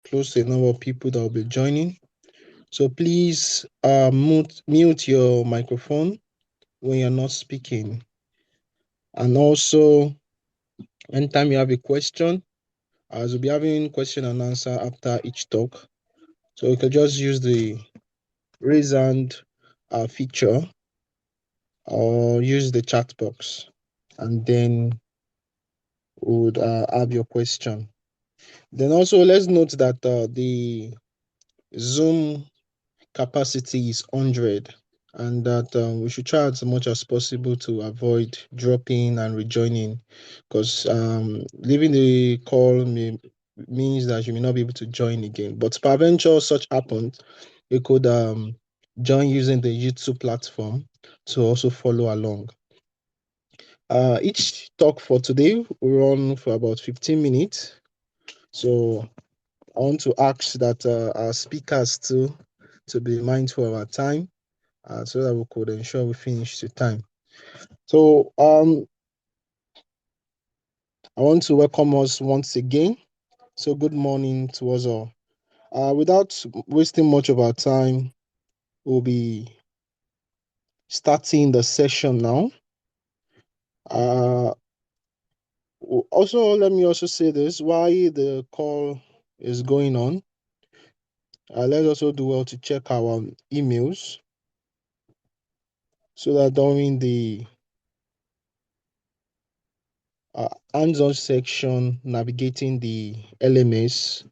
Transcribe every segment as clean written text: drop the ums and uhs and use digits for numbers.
close to a number of people that will be joining. So please mute your microphone when you're not speaking. And also, anytime you have a question, as we'll be having question and answer after each talk. So you can just use the raise hand feature or use the chat box, and then we would have your question. Then also let's note that the Zoom capacity is 100, and that we should try as much as possible to avoid dropping and rejoining, because leaving the call means that you may not be able to join again. But peradventure such happens, you could join using the YouTube platform to also follow along. Each talk for today will run for about 15 minutes. So I want to ask that our speakers too to be mindful of our time, so that we could ensure we finish the time. So I want to welcome us once again. So good morning to us all. Without wasting much of our time, we'll be starting the session now. Also, let me also say this, while the call is going on, let's also do well to check our emails, so that during the hands-on section navigating the LMS,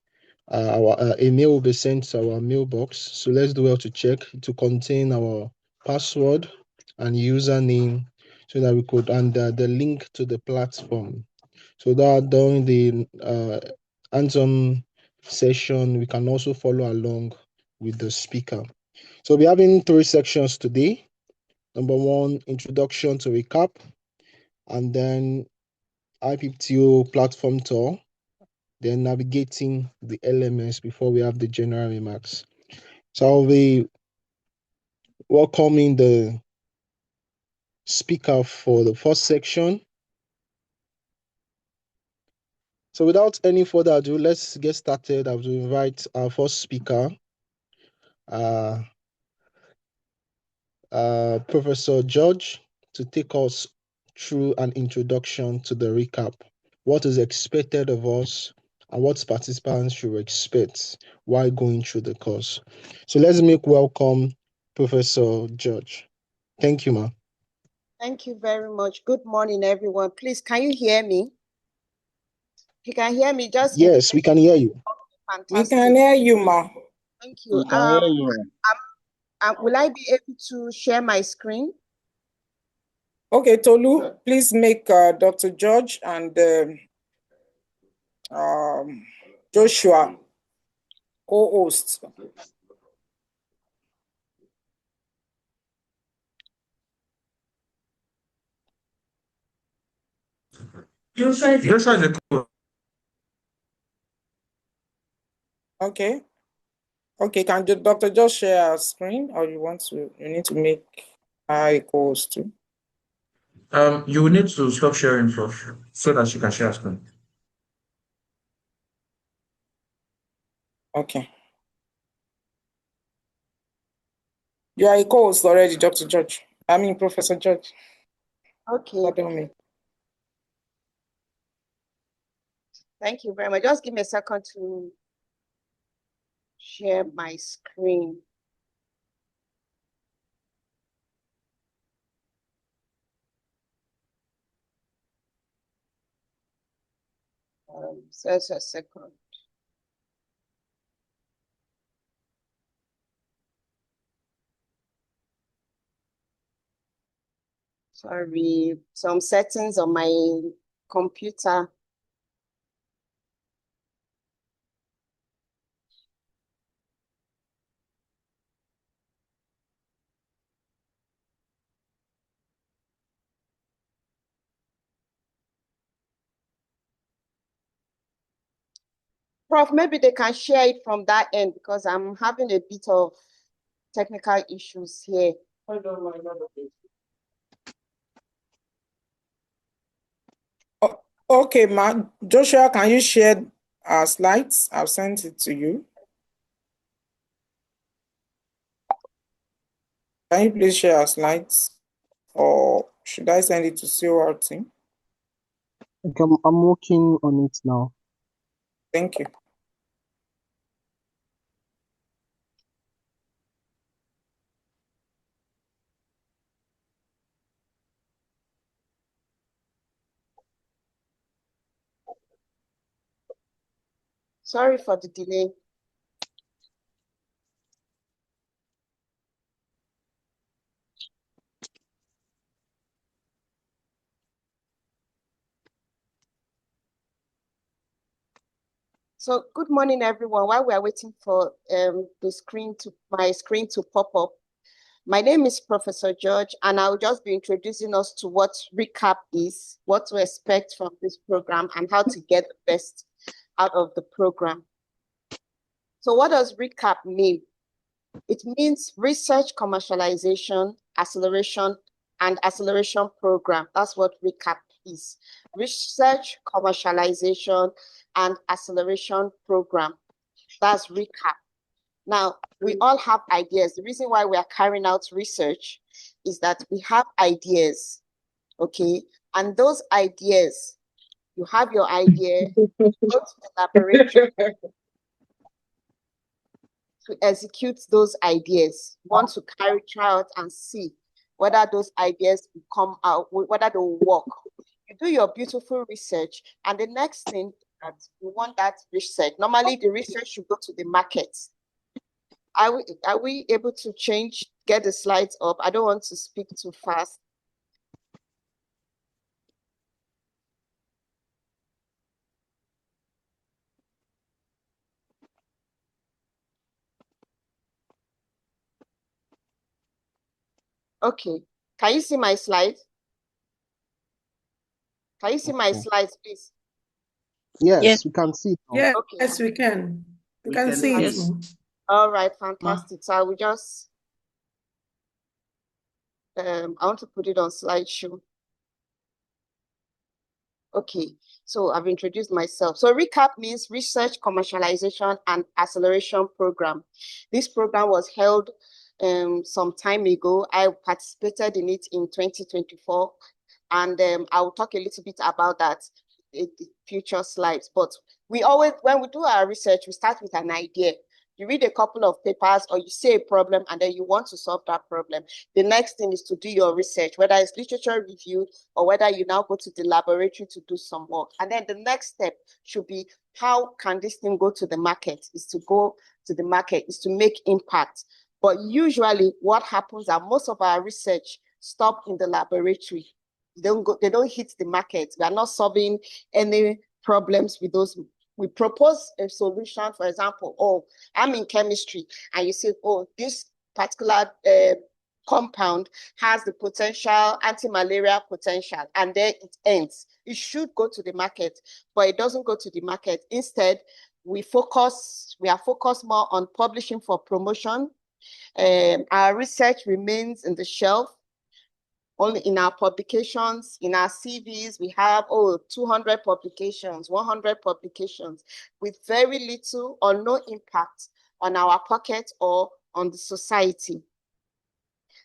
a mail will be sent to our mailbox. So let's do well to check to contain our password and username, so that we could, and the link to the platform, so that during the hands-on session we can also follow along with the speaker. So we're having 3 sections today. Number 1, introduction to recap, and then IPPTO platform tour, then navigating the LMS before we have the general remarks. So I'll be welcoming the speaker for the first section. So without any further ado, let's get started. I will invite our first speaker, Professor George, to take us through an introduction to the recap, what is expected of us, and what participants should expect while going through the course. So let's make welcome Professor George. Thank you, ma'am. Thank you very much. Good morning, everyone. Please, can you hear me? If you can hear me, just... Yes, we can hear you. Fantastic. We can hear you, ma. Thank you. We can hear you. Will I be able to share my screen? Okay, Tolu, please make Dr. George and Joshua co-hosts. Joshua is a co. Okay. Okay, can Dr. George share our screen, or you need to make I co-host too? You will need to stop sharing first so that she can share screen. Okay. You are a co-host already, Dr. George. I mean, Professor George. Okay. Pardon me. Thank you very much. Just give me a second to share my screen. Just a second. Sorry, some settings on my computer. Prof, maybe they can share it from that end, because I'm having a bit of technical issues here. Okay, ma. Joshua, can you share our slides. I've sent it to you. Can you please share our slides? Or should I send it to COR team? Okay, I'm working on it now. Thank you. Sorry for the delay. So good morning, everyone. While we are waiting for my screen to pop up, my name is Professor George, and I'll just be introducing us to what RECAP is, what to expect from this program, and how to get the best out of the program. So what does RECAP mean? It means Research Commercialization, Acceleration, and Acceleration Program. That's what RECAP is. Research Commercialization and Acceleration Program. That's RECAP. Now, we all have ideas. The reason why we are carrying out research is that we have ideas, okay? And those ideas, you have your idea, go to the laboratory to execute those ideas. You want to try out and see whether those ideas will come out, whether they will work. You do your beautiful research, and the next thing that you want that research. Normally, the research should go to the market. Are we able to get the slides up? I don't want to speak too fast. Okay, can you see my slides? Can you see my slides, please? Yes, we can see it now. Yes, Okay. yes, we can. We can see it. Yes. All right, fantastic. So I will just I want to put it on slideshow. Okay, so I've introduced myself. So RECAP means Research Commercialization and Acceleration Program. This program was held some time ago. I participated in it in 2024, and I will talk a little bit about that in the future slides. But we always, when we do our research, we start with an idea. You read a couple of papers or you see a problem and then you want to solve that problem. The next thing is to do your research, whether it's literature review or whether you now go to the laboratory to do some work. And then the next step should be, how can this thing go to the market? Is to go to the market, is to make impact. But usually what happens are most of our research stop in the laboratory. They don't hit the market. We are not solving any problems with those. We propose a solution, for example, oh, I'm in chemistry, and you say, oh, this particular compound has the potential, anti-malaria potential, and then it ends. It should go to the market, but it doesn't go to the market. Instead, we are focused more on publishing for promotion. Our research remains in the shelf. Only in our publications, in our CVs, we have 200 publications, 100 publications with very little or no impact on our pocket or on the society.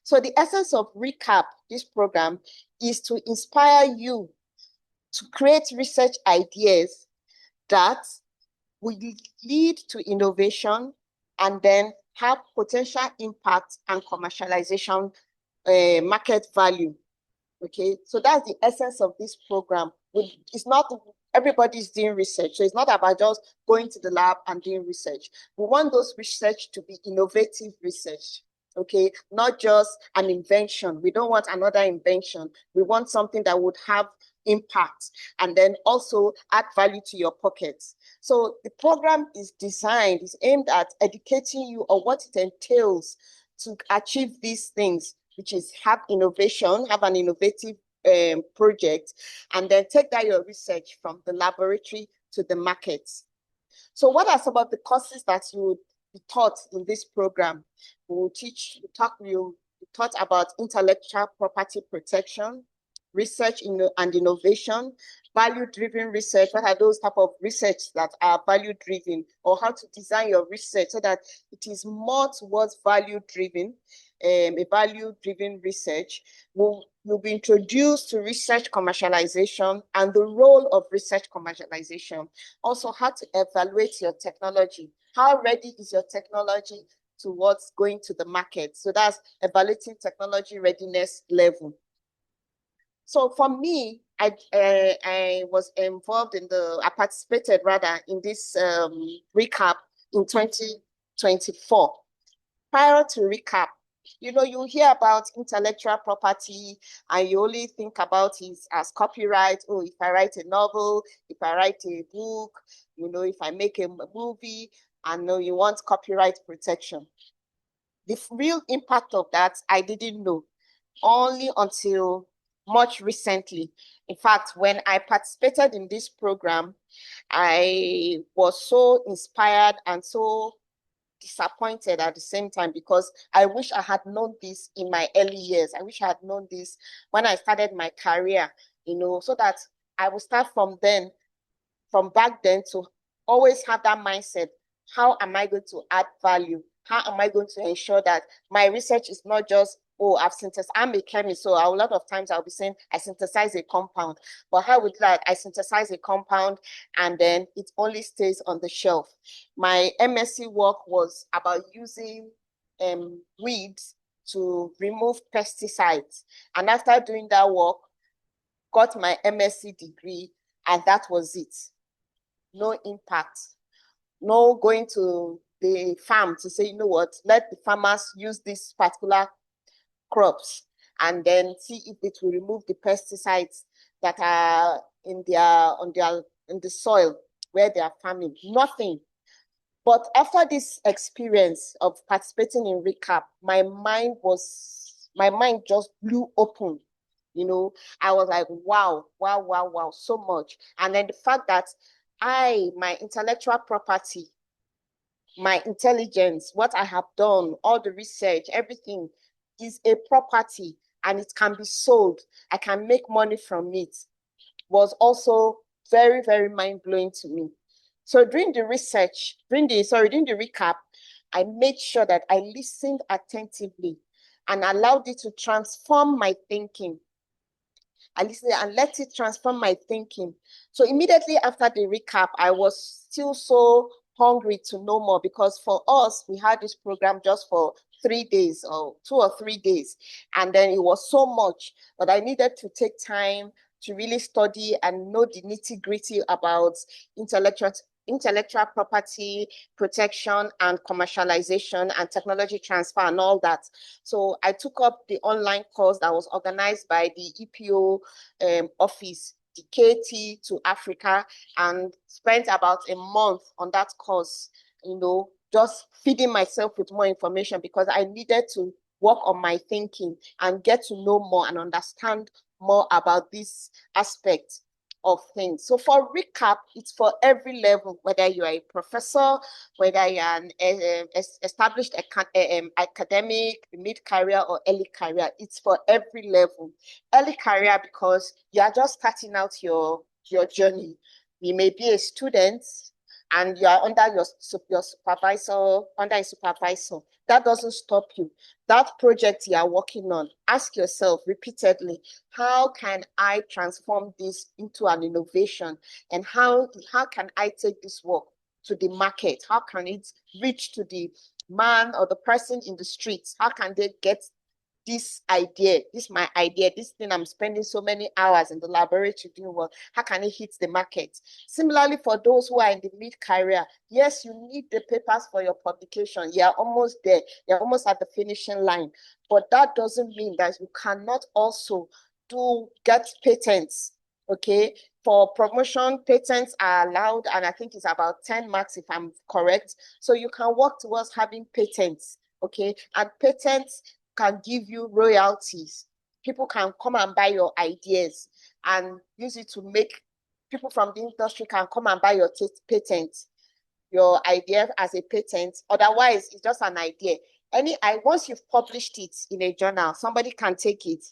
So the essence of RECAP, this program, is to inspire you to create research ideas that will lead to innovation and then have potential impact and commercialization market value. Okay, so that's the essence of this program. It's not everybody's doing research, so it's not about just going to the lab and doing research. We want those research to be innovative research. Okay, not just an invention. We don't want another invention. We want something that would have impact and then also add value to your pockets. So the program is aimed at educating you on what it entails to achieve these things, which is have an innovative project, and then take that your research from the laboratory to the markets. So what are some of the courses that you would be taught in this program? We will taught about intellectual property protection, research and innovation, value-driven research. What are those type of research that are value-driven, or how to design your research so that it is more towards value-driven, a value-driven research. You'll be introduced to research commercialization and the role of research commercialization. Also, how to evaluate your technology. How ready is your technology towards going to the market? So that's evaluating technology readiness level. So for me, I was involved I participated rather in this recap in 2024. Prior to recap, you know, you hear about intellectual property and you only think about it as copyright. Oh, if I write a novel, if I write a book, you know, if I make a movie, and know you want copyright protection. The real impact of that, I didn't know only until much recently. In fact, when I participated in this program, I was so inspired and so disappointed at the same time, because I wish I had known this in my early years. I wish I had known this when I started my career, you know, so that I would start from back then, to always have that mindset. How am I going to add value? How am I going to ensure that my research is not just, oh, I'm a chemist, so a lot of times I'll be saying I synthesize a compound. But how would that I synthesize a compound and then it only stays on the shelf? My MSc work was about using weeds to remove pesticides. And after doing that work, got my MSc degree, and that was it. No impact. No going to the farm to say, you know what, let the farmers use this particular crops and then see if it will remove the pesticides that are in the soil where they are farming. Nothing. But after this experience of participating in recap, my mind just blew open. You know, I was like, wow, wow, wow, wow, so much. And then the fact that my intellectual property, my intelligence, what I have done, all the research, everything is a property and it can be sold. I can make money from it, was also very, very mind-blowing to me. So during the recap, I made sure that I listened attentively and allowed it to transform my thinking. I listened and let it transform my thinking. So immediately after the recap, I was still so hungry to know more, because for us, we had this program just for 3 days or 2 or 3 days. And then it was so much, but I needed to take time to really study and know the nitty-gritty about intellectual property protection and commercialization and technology transfer and all that. So I took up the online course that was organized by the EPO office, the KT to Africa, and spent about a month on that course, you know, just feeding myself with more information, because I needed to work on my thinking and get to know more and understand more about this aspect of things. So for recap, it's for every level, whether you are a professor, whether you are an established academic, mid-career or early career. It's for every level. Early career because you are just starting out your journey. You may be a student and you are under your supervisor, under a supervisor. That doesn't stop you. That project you are working on, ask yourself repeatedly, how can I transform this into an innovation? And how can I take this work to the market? How can it reach to the man or the person in the streets? How can they get this idea, my idea, this thing I'm spending so many hours in the laboratory doing work, how can it hit the market? Similarly, for those who are in the mid-career, yes, you need the papers for your publication. You're almost there. You're almost at the finishing line. But that doesn't mean that you cannot also get patents, okay? For promotion, patents are allowed, and I think it's about 10 marks if I'm correct. So you can work towards having patents, okay? And patents can give you royalties. People can come and buy your ideas and use it to make, people from the industry can come and buy your patent, your idea as a patent. Otherwise, it's just an idea. Once you've published it in a journal, somebody can take it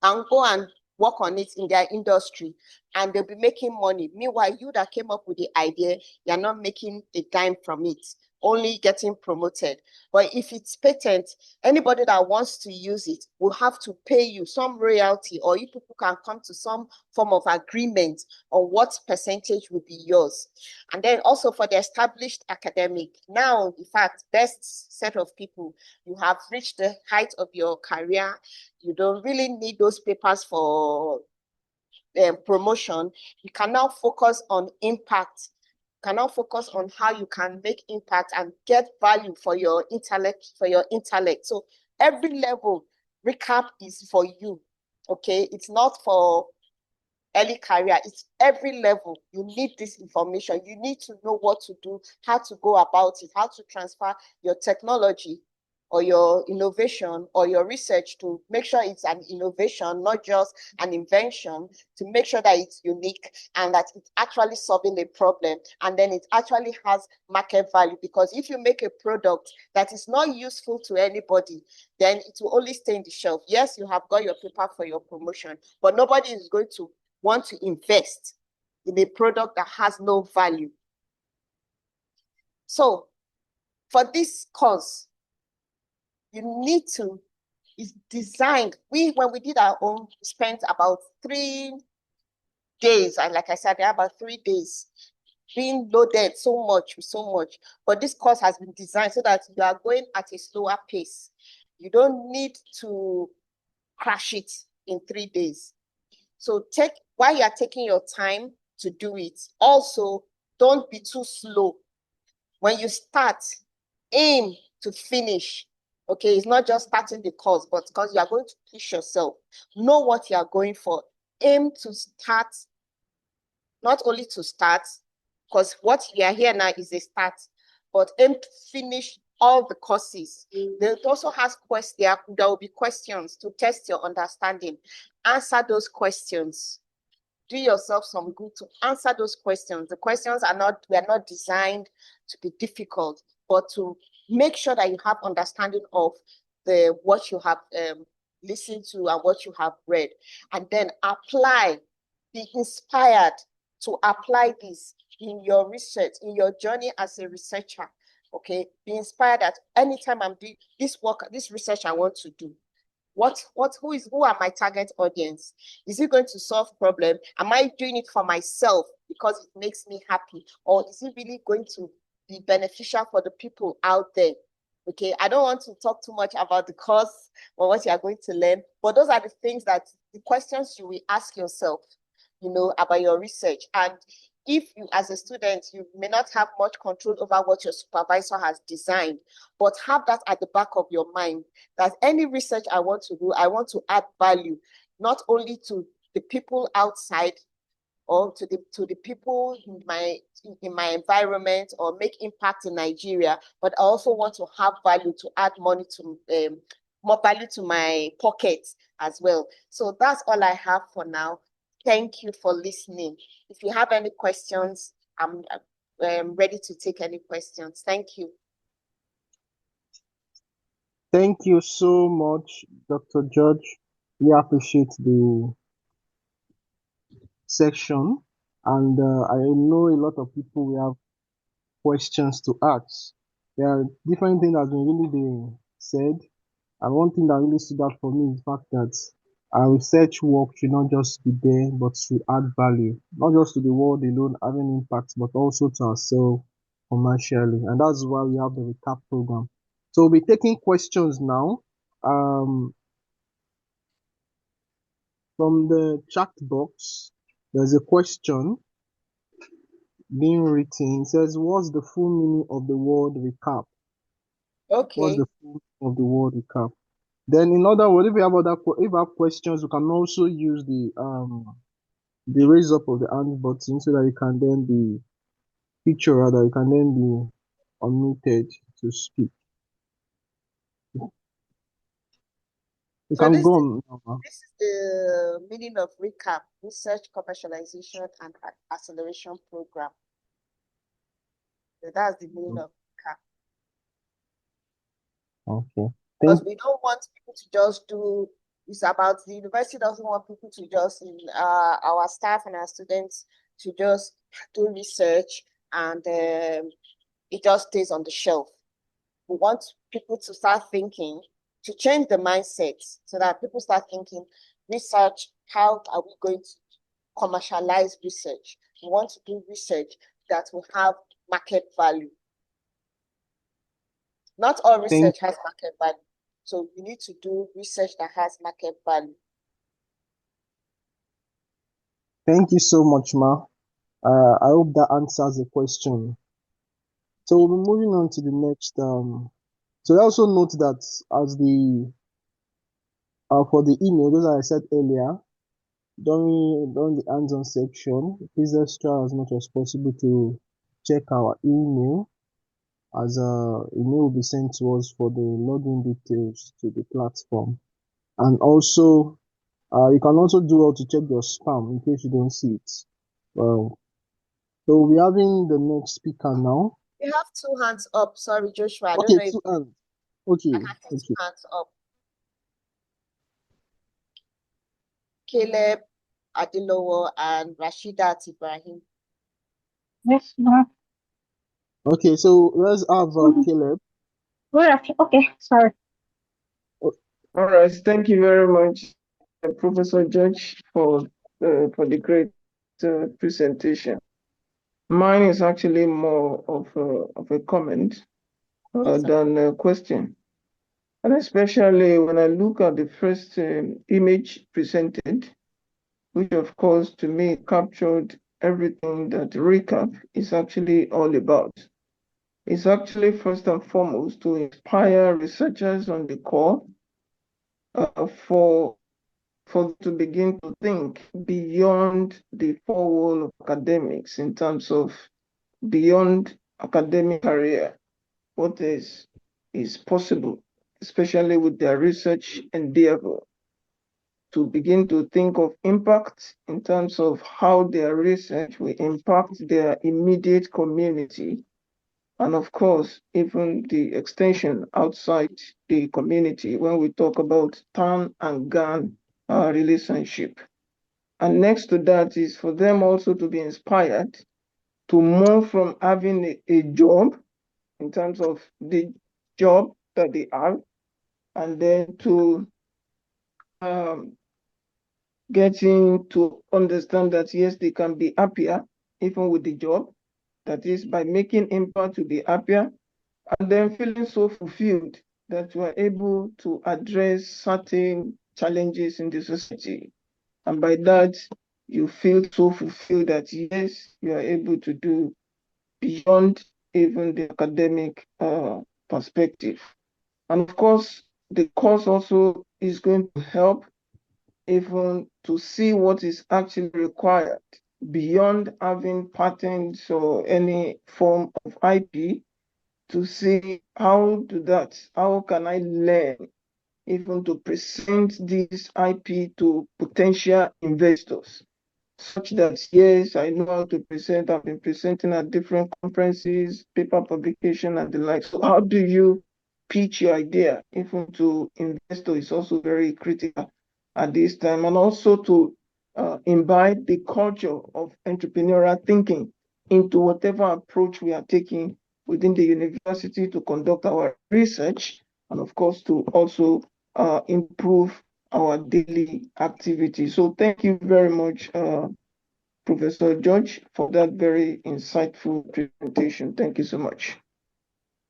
and go and work on it in their industry, and they'll be making money. Meanwhile, you that came up with the idea, you're not making a dime from it, only getting promoted. But if it's patent, anybody that wants to use it will have to pay you some royalty, or you people can come to some form of agreement on what percentage will be yours. And then also for the established academic, now, in fact, best set of people, you have reached the height of your career. You don't really need those papers for promotion. You can now focus on impact. You can now focus on how you can make impact and get value for your intellect, So every level recap is for you. Okay, it's not for early career, it's every level. You need this information. You need to know what to do, how to go about it, how to transfer your technology or your innovation or your research to make sure it's an innovation, not just an invention, to make sure that it's unique and that it's actually solving a problem, and then it actually has market value. Because if you make a product that is not useful to anybody, then it will only stay in the shelf. Yes, you have got your paper for your promotion, but nobody is going to want to invest in a product that has no value. So for this course, you need to, it's designed. When we did our own, we spent about 3 days. And like I said, there are about 3 days being loaded so much. But this course has been designed so that you are going at a slower pace. You don't need to crash it in 3 days. So while you're taking your time to do it, also don't be too slow. When you start, aim to finish. Okay, it's not just starting the course, but because you are going to push yourself. Know what you are going for. Aim to start, not only to start, because what you are here now is a start, but aim to finish all the courses. There also has there will be questions to test your understanding. Answer those questions. Do yourself some good to answer those questions. The questions were not designed to be difficult, but to make sure that you have understanding of what you have listened to and what you have read. And then apply, be inspired to apply this in your research, in your journey as a researcher. Okay, be inspired that anytime I'm doing this work, this research I want to do, who are my target audience? Is it going to solve problem? Am I doing it for myself because it makes me happy? Or is it really going to be beneficial for the people out there? Okay, I don't want to talk too much about the course or what you are going to learn, but those are the things the questions you will ask yourself, about your research. And if you, as a student, you may not have much control over what your supervisor has designed, but have that at the back of your mind, that any research I want to do, I want to add value, not only to the people outside or to the people in my environment or make impact in Nigeria, but I also want to have value to add money to more value to my pockets as well. So that's all I have for now. Thank you for listening. If you have any questions, I'm ready to take any questions. Thank you. Thank you so much, Dr. George. We appreciate the section, and I know a lot of people will have questions to ask. There are different things that have been really being said, and one thing that really stood out for me is the fact that our research work should not just be there, but should add value, not just to the world alone, having impact, but also to ourselves commercially. And that's why we have the recap program. So we'll be taking questions now. From the chat box, there's a question being written. It says, what's the full meaning of the word recap? Okay. What's the full meaning of the word recap? Then, in other words, if you have questions, you can also use the raise up of the hand button so that you can then be you can then be unmuted to speak. You So can this go on. is the meaning of recap: research, commercialization, and acceleration program. So that's the meaning of recap. Okay. Because we don't want people to just do It's about the university doesn't want people to just, our staff and our students to just do research and it just stays on the shelf. We want people to start thinking, to change the mindset so that people start thinking, research, how are we going to commercialize research? We want to do research that will have market value. Not all research has market value. So we need to do research that has market value. Thank you so much, Ma. I hope that answers the question. So we'll be moving on to the next. So I also note that as the for the email, as I said earlier, during the hands-on section, please let's try as much as possible to check our email, as email will be sent to us for the login details to the platform. And also, you can also do well to check your spam in case you don't see it. So we're having the next speaker now. We have 2 hands up. Sorry, Joshua. I Okay, don't know if 2 hands. Okay, I have 2 okay. hands up. Caleb Adilowo and Rashidat Ibrahim. Yes, ma'am. Okay, so let's have Caleb. Okay, sorry. All right, thank you very much, Professor George, for the great presentation. Mine is actually more of a comment than a question, and especially when I look at the first image presented, which of course to me captured everything that recap is actually all about. It's actually first and foremost to inspire researchers on the core for to begin to think beyond the four wall of academics in terms of beyond academic career, what is possible, especially with their research endeavor, to begin to think of impact in terms of how their research will impact their immediate community, and of course, even the extension outside the community when we talk about town and GAN relationship. And next to that is for them also to be inspired to move from having a job in terms of the job that they have, and then to getting to understand that yes, they can be happier even with the job. That is by making impact to be happier, and then feeling so fulfilled that you are able to address certain challenges in the society. And by that, you feel so fulfilled that yes, you are able to do beyond even the academic perspective. And of course, the course also is going to help even to see what is actually required beyond having patents or any form of IP, to see how can I learn even to present this IP to potential investors, such that yes, I know how to present. I've been presenting at different conferences, paper publication and the like. So how do you pitch your idea even to investors is also very critical at this time, and also to imbibe the culture of entrepreneurial thinking into whatever approach we are taking within the university to conduct our research, and of course to also improve our daily activity. So thank you very much, Professor George, for that very insightful presentation. Thank you so much.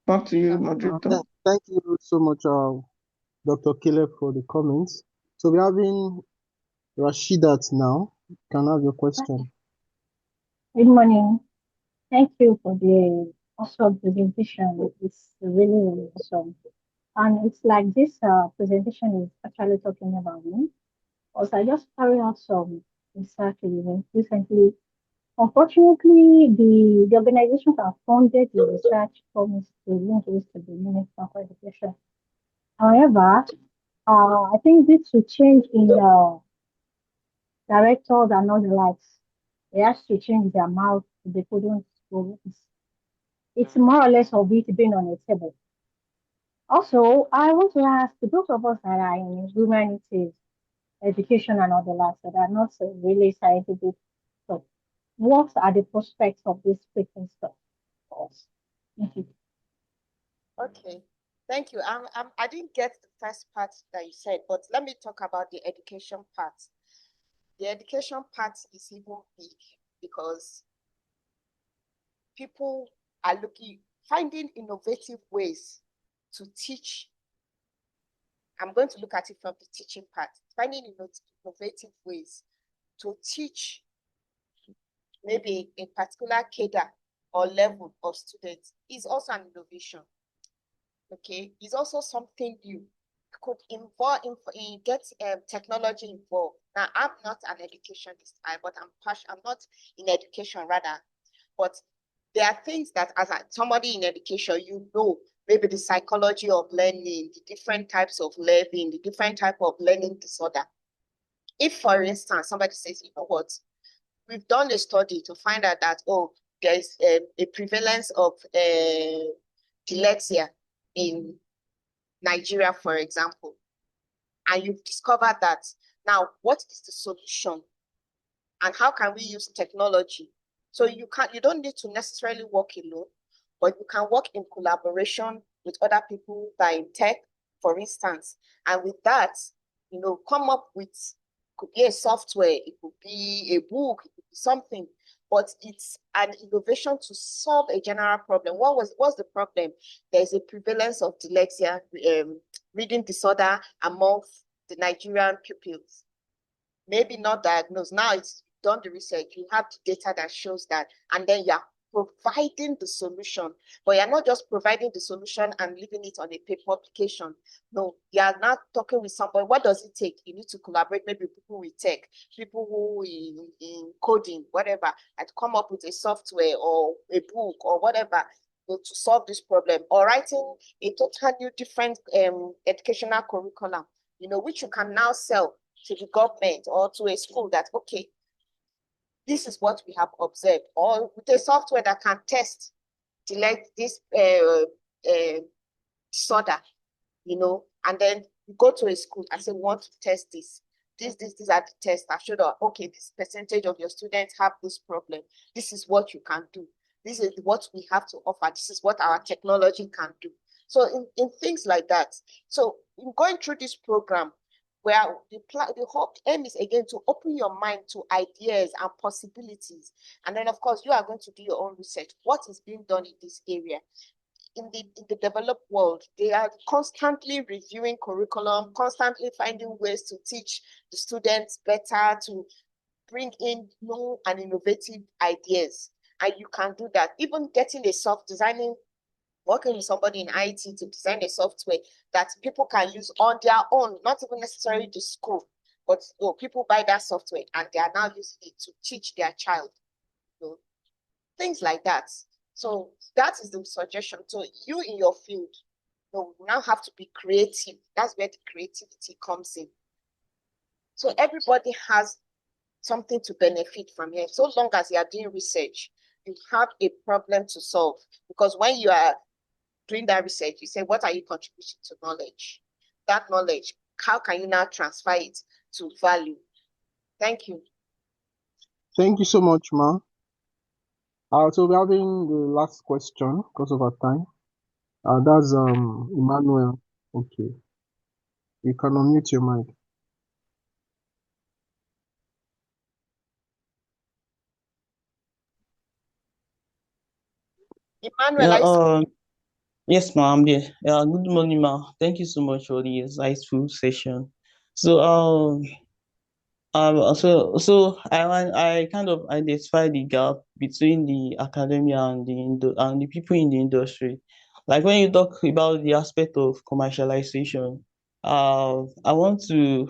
Back to you, moderator. Thank you so much, Dr. Caleb, for the comments. So we're having Rashidat now. Can I have your question? Good morning. Thank you for the awesome presentation. It's really awesome. And it's like this presentation is actually talking about me. Because I just carried out some research recently. Unfortunately, the organizations that funded the research promised to link this to the Minister for Education. However, I think this will change in directors and all the likes. They have to change their mouth. They couldn't go. It's more or less of it being on the table. Also, I want to ask those of us that are in humanities, education and all the last that are not really scientific. So, what are the prospects of this freaking stuff for us? Thank you. Okay, thank you. I didn't get the first part that you said, but let me talk about the education part. The education part is even big because people are finding innovative ways to teach. I'm going to look at it from the teaching part, finding innovative ways to teach maybe a particular cadre or level of students is also an innovation. Okay, it's also something new. Could involve get technology involved. Now, I'm not an educationist, but I'm not in education rather, but there are things that as somebody in education, maybe the psychology of learning, the different types of learning, the different type of learning disorder. If, for instance, somebody says, you know what, we've done a study to find out that, there is a prevalence of dyslexia in Nigeria, for example, and you've discovered that. Now, what is the solution? And how can we use technology? So you don't need to necessarily work alone, but you can work in collaboration with other people that are in tech, for instance. And with that, come up with, could be a software, it could be a book, it could be something, but it's an innovation to solve a general problem. What's the problem? There's a prevalence of dyslexia, reading disorder among the Nigerian pupils. Maybe not diagnosed. Now it's done the research. You have the data that shows that, and then you're providing the solution. But you're not just providing the solution and leaving it on a paper publication. No, you're not talking with somebody. What does it take? You need to collaborate, maybe people with tech, people who in coding, whatever, and come up with a software or a book or whatever to solve this problem, or writing a total new different educational curriculum, which you can now sell to the government or to a school that, okay, this is what we have observed, or with a software that can test this disorder, and then you go to a school and say, we want to test this. These are the tests that showed that, okay, this percentage of your students have this problem. This is what you can do. This is what we have to offer. This is what our technology can do. So in things like that. So in going through this program, where the whole aim is again to open your mind to ideas and possibilities. And then of course you are going to do your own research. What is being done in this area? In the developed world, they are constantly reviewing curriculum, constantly finding ways to teach the students better, to bring in new and innovative ideas. And you can do that. Even getting working with somebody in IT to design a software that people can use on their own, not even necessarily the school, but people buy that software and they are now using it to teach their child. Things like that. So that is the suggestion. So you in your field, you now have to be creative. That's where the creativity comes in. So everybody has something to benefit from here. So long as you are doing research, you have a problem to solve. Because when you are doing that research, you say, what are you contributing to knowledge? That knowledge, how can you now transfer it to value? Thank you. Thank you so much, Ma. So we're having the last question because of our time. That's Emmanuel. Okay. You can unmute your mic. Emmanuel, Yes, ma'am. Yeah, good morning, ma'am. Thank you so much for the insightful session. So, so I kind of identify the gap between the academia and the people in the industry. Like when you talk about the aspect of commercialization, I want to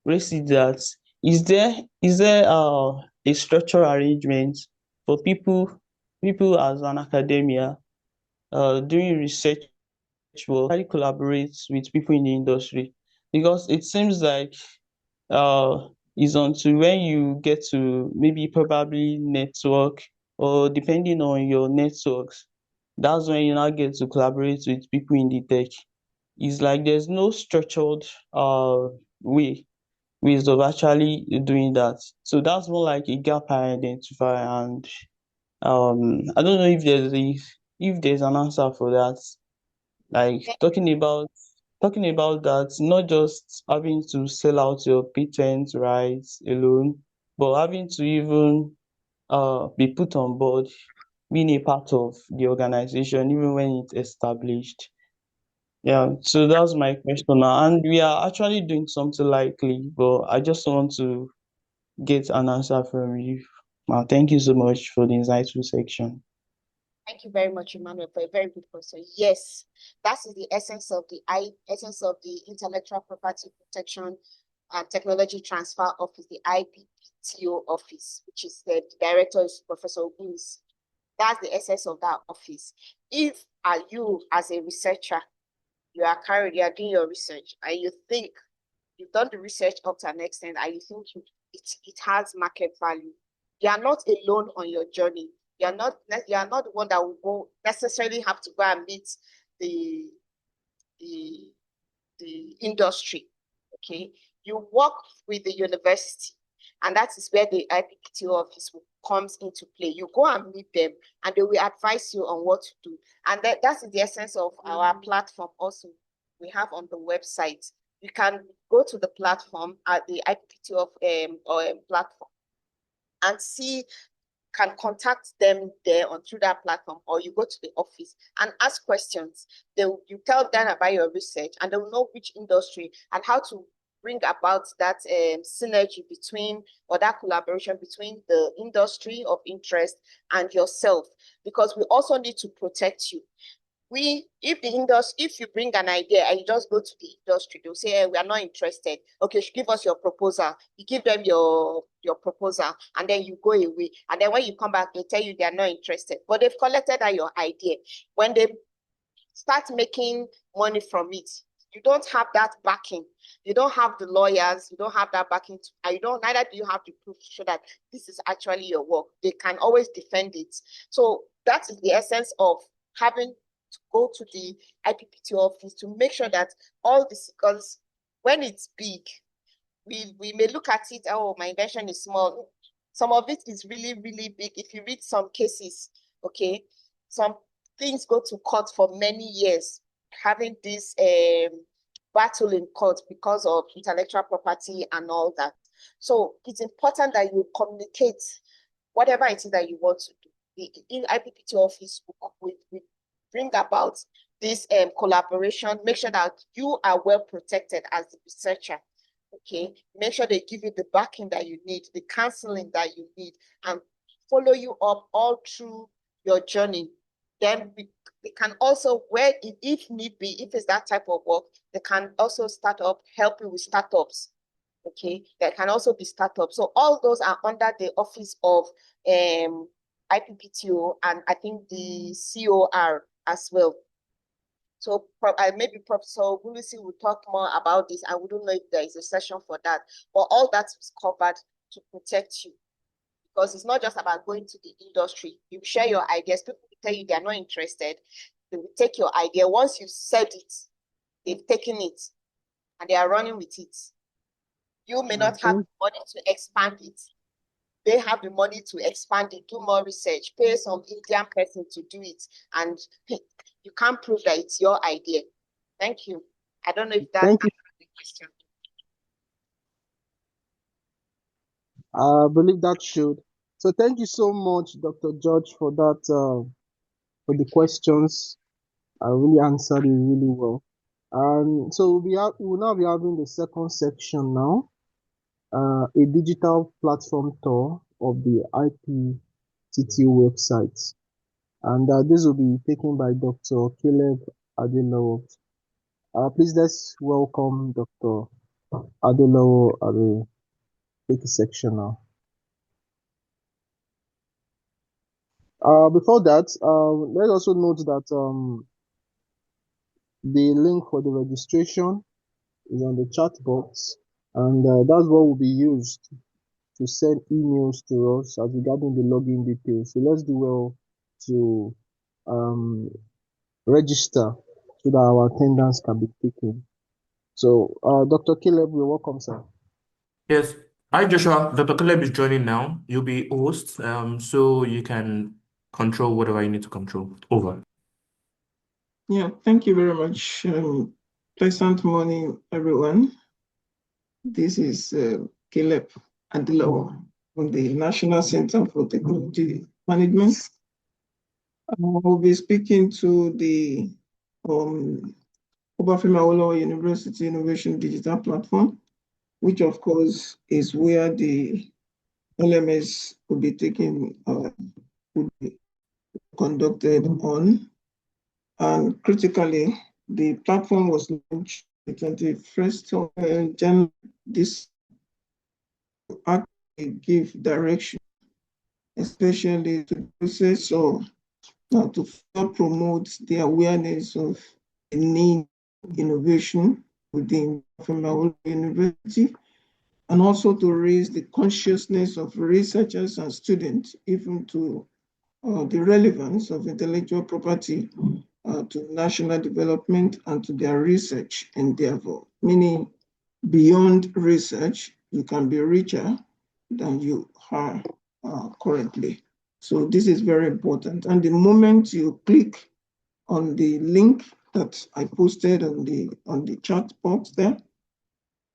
raise it that is there a structural arrangement for people as an academia doing research work, how collaborates with people in the industry, because it seems like it's until when you get to maybe probably network, or depending on your networks, that's when you now get to collaborate with people in the tech. It's like there's no structured way ways of actually doing that. So that's more like a gap I identify, and I don't know if there's an answer for that. Like talking about that, not just having to sell out your patent rights alone, but having to even be put on board, being a part of the organization even when it's established. Yeah, so that's my question now. And we are actually doing something likely, but I just want to get an answer from you. Thank you so much for the insightful section. Thank you very much, Emmanuel, for a very good question. Yes, that is the essence of the Intellectual Property Protection and Technology Transfer Office, the IPPTO office, which is the director is Professor Ogunis. That's the essence of that office. If you as a researcher, you are doing your research and you think you've done the research up to an extent and you think it has market value, you are not alone on your journey. You are not the one that will go necessarily have to go and meet the industry. Okay, you work with the university, and that is where the IPPTO office comes into play. You go and meet them, and they will advise you on what to do. And that's the essence of our platform. Also, we have on the website. You can go to the platform at the IPPTO platform and can contact them there through that platform, or you go to the office and ask questions. You tell them about your research, and they will know which industry and how to bring about that synergy between, or that collaboration between the industry of interest and yourself, because we also need to protect you. If you bring an idea and you just go to the industry, they'll say, hey, we are not interested. Okay, give us your proposal. You give them your proposal, and then you go away. And then when you come back, they tell you they are not interested. But they've collected your idea. When they start making money from it, you don't have that backing. You don't have the lawyers. You don't have that backing. Neither do you have the proof to show that this is actually your work. They can always defend it. So that is the essence of having to go to the IPPT office to make sure that all this, because when it's big, we may look at it, oh, my invention is small. Some of it is really, really big. If you read some cases, okay, some things go to court for many years, having this battle in court because of intellectual property and all that. So it's important that you communicate whatever it is that you want to do. The IPPT office will bring about this collaboration, make sure that you are well protected as the researcher. Okay, make sure they give you the backing that you need, the counseling that you need, and follow you up all through your journey. Then they can also, if need be, if it's that type of work, they can also help you with startups. Okay, there can also be startups. So all those are under the office of IPPTO, and I think the COR as well. So maybe Professor Ogunisi will talk more about this. I wouldn't know if there is a session for that, but all that is covered to protect you, because it's not just about going to the industry. You share your ideas. People will tell you they are not interested. They will take your idea. Once you've said it, they've taken it, and they are running with it. You may not have money to expand it. They have the money to expand it, do more research, pay some Indian person to do it, and you can't prove that it's your idea. Thank you. I don't know if that answers the question. I believe that should. So thank you so much, Dr. George, for that, for the questions. I really answered it really well. So we'll now be having the second section now, a digital platform tour of the IPTTO website. And this will be taken by Dr. Caleb Adelowo. Please let's welcome Dr. Adelowo at the take section now. Before that, let's also note that the link for the registration is on the chat box, and that's what will be used to send emails to us as regarding the login details. So let's do well to register so that our attendance can be taken. So, Dr. Caleb, you're welcome, sir. Yes. Hi, Joshua. Dr. Caleb is joining now. You'll be host, so you can control whatever you need to control. Over. Yeah, thank you very much. Pleasant morning, everyone. This is Caleb Adilawo from the National Center for Technology Management. We'll be speaking to the Obafemi Awolowo University Innovation Digital Platform, which of course is where the LMS will be conducted on. And critically, the platform was launched the 21st of January. This actually give direction, especially to the process of to promote the awareness of the need of innovation within Obafemi University, and also to raise the consciousness of researchers and students, even to the relevance of intellectual property to national development and to their research endeavor. Meaning, beyond research, you can be richer than you are currently. So this is very important. And the moment you click on the link that I posted on the chat box there,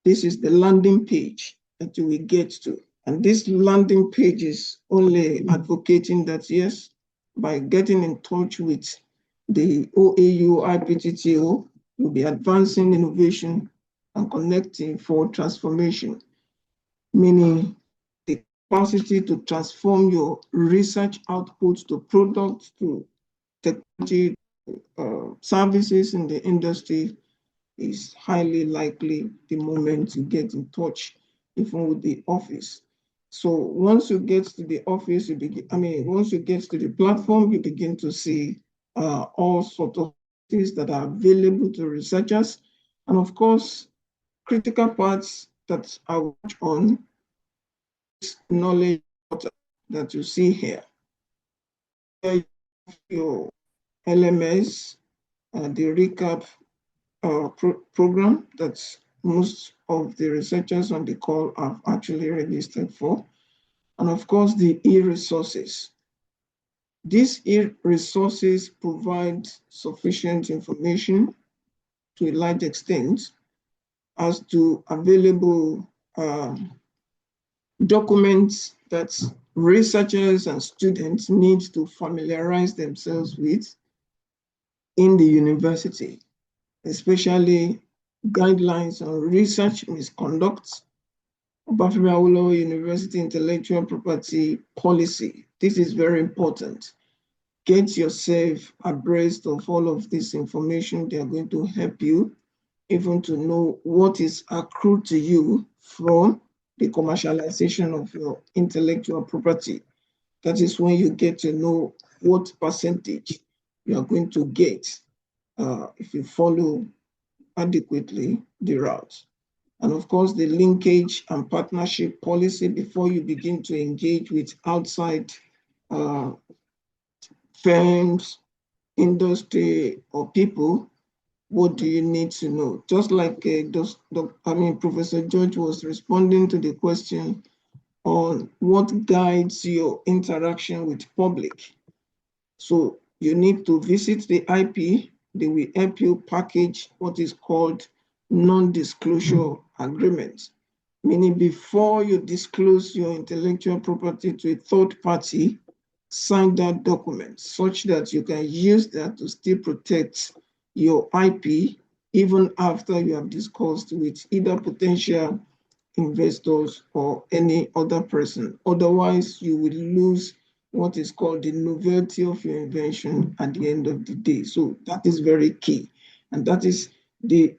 this is the landing page that you will get to. And this landing page is only advocating that, yes, by getting in touch with the OAU IPTTO, you'll be advancing innovation and connecting for transformation, meaning the capacity to transform your research outputs to products, to technology services in the industry is highly likely the moment you get in touch, even with the office. So once you get to the office, once you get to the platform, you begin to see all sorts of things that are available to researchers. And of course, critical parts that I work on is knowledge that you see here. Your LMS, the recap program that most of the researchers on the call have actually registered for. And of course, the e-resources. These e-resources provide sufficient information to a large extent as to available documents that researchers and students need to familiarize themselves with in the university, especially guidelines on research misconduct, Obafemi Awolowo University Intellectual Property Policy. This is very important. Get yourself abreast of all of this information. They are going to help you even to know what is accrued to you from the commercialization of your intellectual property. That is when you get to know what percentage you are going to get if you follow adequately the route. And of course, the linkage and partnership policy before you begin to engage with outside firms, industry, or people. What do you need to know? Just like Professor George was responding to the question on what guides your interaction with public. So you need to visit the IP. They will help you package what is called non-disclosure agreement, meaning before you disclose your intellectual property to a third party, sign that document such that you can use that to still protect your IP even after you have discussed with either potential investors or any other person. Otherwise, you will lose what is called the novelty of your invention at the end of the day. So that is very key. And that is the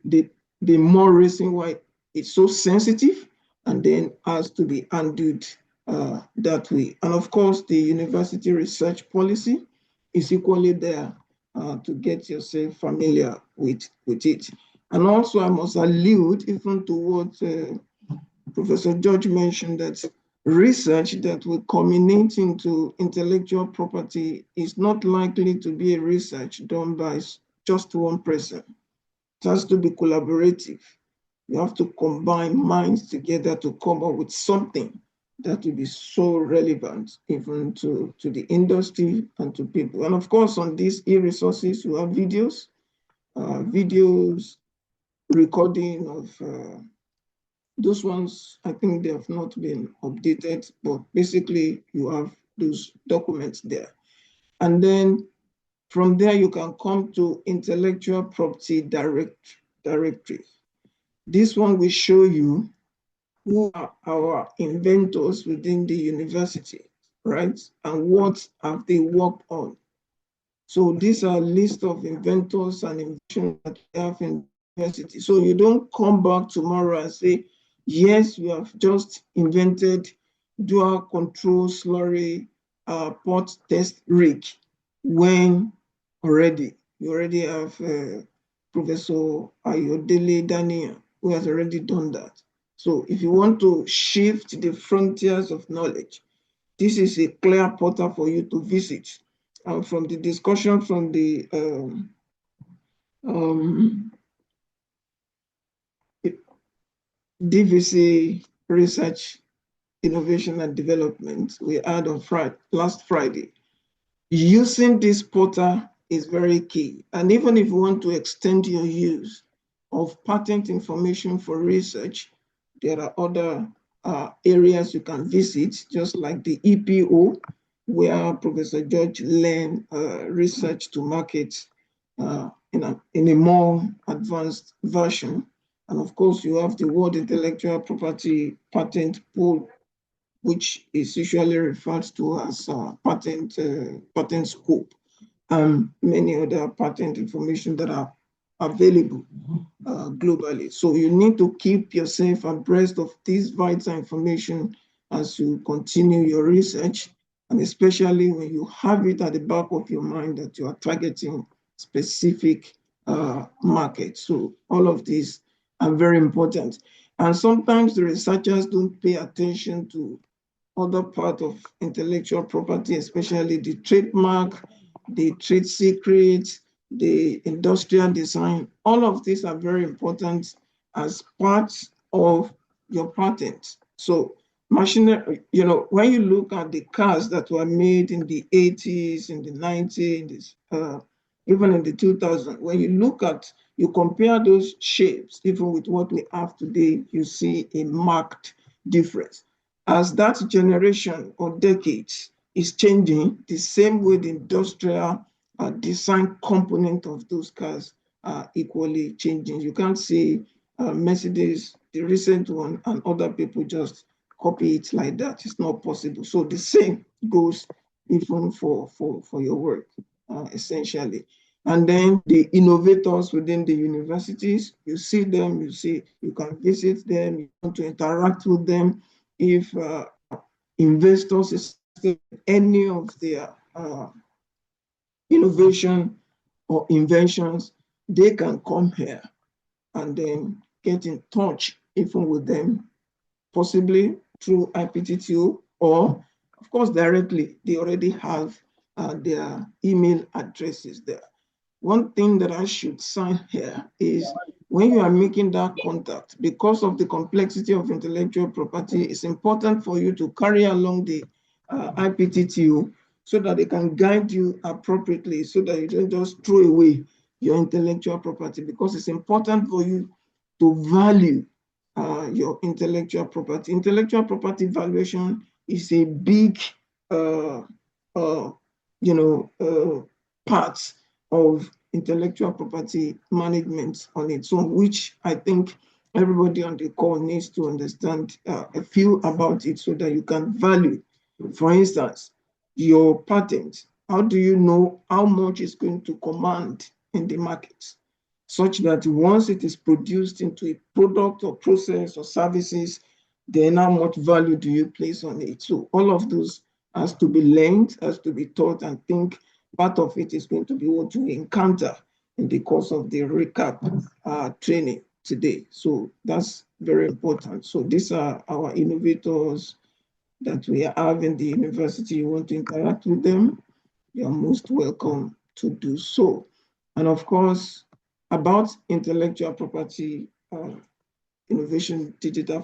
more reason why it's so sensitive and then has to be handled that way. And of course, the university research policy is equally there to get yourself familiar with it. And also, I must allude even to what Professor George mentioned, that research that will culminate into intellectual property is not likely to be a research done by just one person. It has to be collaborative. You have to combine minds together to come up with something that will be so relevant even to the industry and to people. And of course, on these e-resources, you have videos, recording of those ones. I think they have not been updated, but basically you have those documents there. And then from there, you can come to intellectual property directory. This one will show you who are our inventors within the university, right? And what have they worked on? So these are a list of inventors and inventions that we have in the university. So you don't come back tomorrow and say, yes, we have just invented dual control slurry port test rig, when you already have Professor Ayodele Daniel, who has already done that. So if you want to shift the frontiers of knowledge, this is a clear portal for you to visit. From the discussion from the DVC Research, Innovation and Development we had on last Friday, using this portal is very key. And even if you want to extend your use of patent information for research, there are other areas you can visit, just like the EPO, where Professor George learned research to market in a more advanced version. And of course, you have the World Intellectual Property Patent Pool, which is usually referred to as patent scope, and many other patent information that are available globally. So you need to keep yourself abreast of this vital information as you continue your research, and especially when you have it at the back of your mind that you are targeting specific markets. So all of these are very important. And sometimes the researchers don't pay attention to other part of intellectual property, especially the trademark, the trade secrets, the industrial design. All of these are very important as parts of your patent. So machinery, when you look at the cars that were made in the 80s, in the 90s, even in the 2000s, when you compare those shapes, even with what we have today, you see a marked difference. As that generation or decades is changing, the same way the industrial design component of those cars are equally changing. You can't see Mercedes, the recent one, and other people just copy it like that. It's not possible. So the same goes even for your work, essentially. And then the innovators within the universities, you see them, you can visit them, you want to interact with them. If investors is any of their innovation or inventions, they can come here and then get in touch even with them, possibly through IPTTO, or of course directly. They already have their email addresses there. One thing that I should sign here is when you are making that contact, because of the complexity of intellectual property, it's important for you to carry along the IPTTO so that they can guide you appropriately, so that you don't just throw away your intellectual property, because it's important for you to value your intellectual property. Intellectual property valuation is a big, part of intellectual property management on its own, which I think everybody on the call needs to understand a few about it so that you can value. For instance, your patent. How do you know how much it's going to command in the market, such that once it is produced into a product or process or services, then how much value do you place on it? So all of those has to be learned, has to be taught, and think part of it is going to be what you encounter in the course of the recap training today. So that's very important. So these are our innovators that we have in the university. You want to interact with them, you're most welcome to do so. And of course, about intellectual property Innovation Digital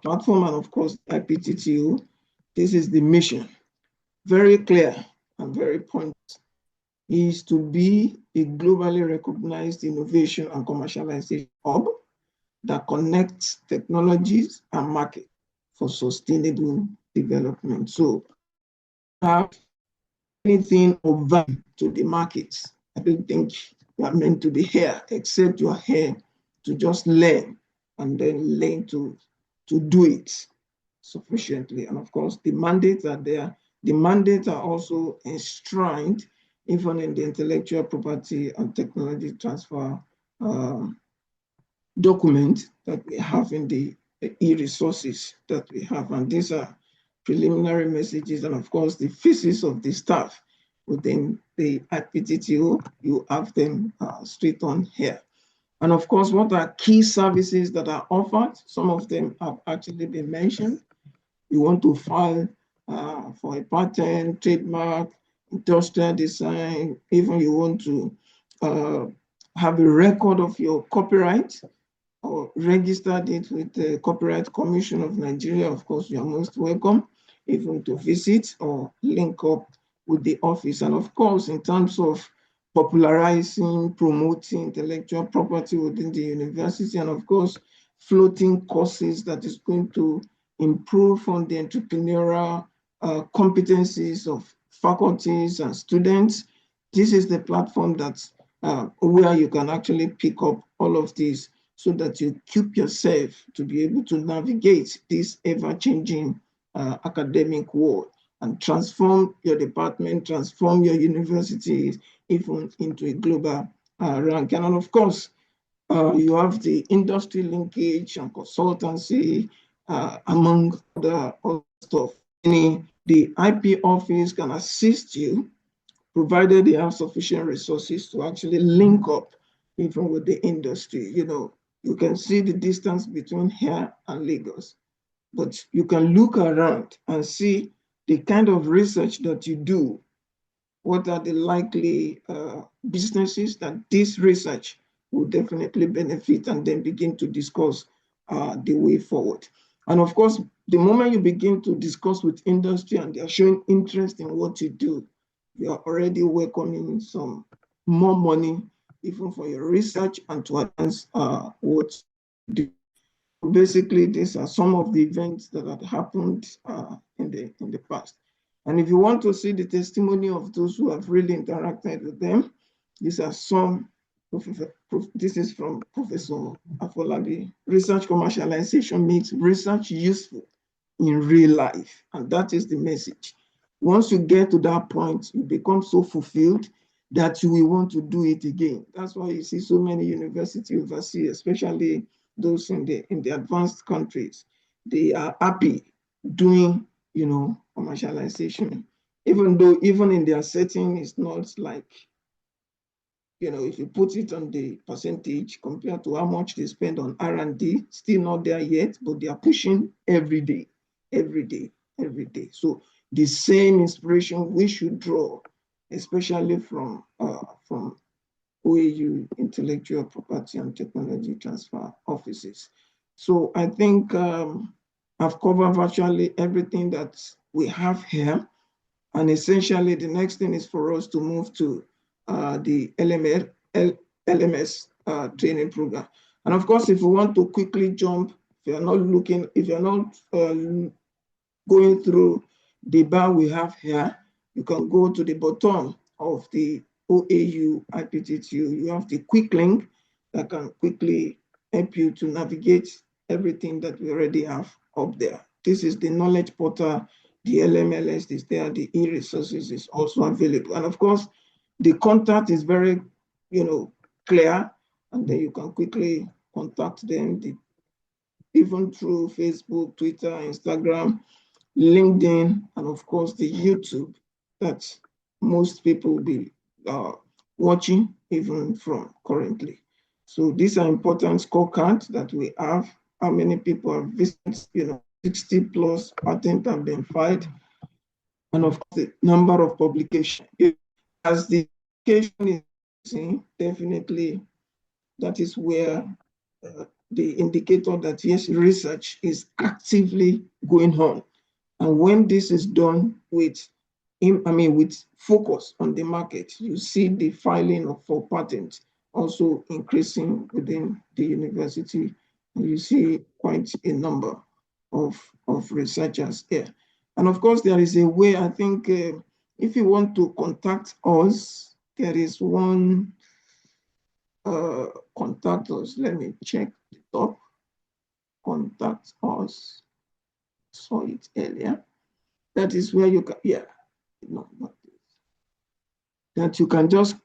Platform, and of course, IPTTO. This is the mission. Very clear and very pointed, is to be a globally recognized innovation and commercialization hub that connects technologies and market for sustainable development. So, have anything of value to the markets. I don't think you are meant to be here, except you are here to just learn and then learn to do it sufficiently. And of course, the mandates are there. The mandates are also enshrined even in the intellectual property and technology transfer document that we have in the e-resources that we have. And these are preliminary messages. And of course, the thesis of the staff within the IPTTO, you have them straight on here. And of course, what are key services that are offered? Some of them have actually been mentioned. You want to file for a patent, trademark, industrial design, even you want to have a record of your copyright or registered it with the Copyright Commission of Nigeria. Of course, you are most welcome even to visit or link up with the office. And of course, in terms of popularizing, promoting intellectual property within the university, and of course, floating courses that is going to improve on the entrepreneurial competencies of faculties and students. This is the platform that's where you can actually pick up all of these so that you keep yourself to be able to navigate this ever-changing academic world and transform your department, transform your universities, even into a global rank. And of course, you have the industry linkage and consultancy, among other stuff. The IP office can assist you, provided they have sufficient resources to actually link up even with the industry. You know, you can see the distance between here and Lagos, but you can look around and see the kind of research that you do. What are the likely businesses that this research will definitely benefit, and then begin to discuss the way forward. And of course, the moment you begin to discuss with industry and they are showing interest in what you do, you are already welcoming some more money, even for your research and to advance what you do. Basically, these are some of the events that had happened in the past. And if you want to see the testimony of those who have really interacted with them, these are some. This is from Professor Afolabi. Research commercialization makes research useful in real life, and that is the message. Once you get to that point, you become so fulfilled that you will want to do it again. That's why you see so many universities overseas, especially those in the advanced countries. They are happy doing, you know, commercialization, even though even in their setting, it's not like, you know, if you put it on the percentage compared to how much they spend on R&D, still not there yet, but they are pushing every day, every day, every day. So the same inspiration we should draw, especially from OAU Intellectual Property and Technology Transfer Offices. So I think I've covered virtually everything that we have here. And essentially, the next thing is for us to move to the LMS training program. And of course, if you want to quickly jump, if you're not going through the bar we have here, you can go to the bottom of the OAU IPTTO. You have the quick link that can quickly help you to navigate everything that we already have up there. This is the knowledge portal. The LMLS is there. The e-resources is also available. And of course, the contact is very, you know, clear, and then you can quickly contact them, even through Facebook, Twitter, Instagram, LinkedIn, and of course the YouTube that most people will be watching even from currently. So these are important scorecards that we have. How many people have visited, you know, 60 plus patents have been filed, and of course the number of publications. As the education is seen, definitely that is where the indicator that yes, research is actively going on. And when this is done with focus on the market, you see the filing for patents also increasing within the university. And you see quite a number of researchers here. And of course, there is a way, I think, if you want to contact us, there is one contact us. Let me check the top. Contact us. Saw it earlier. That is where you can, no, not this. That you can just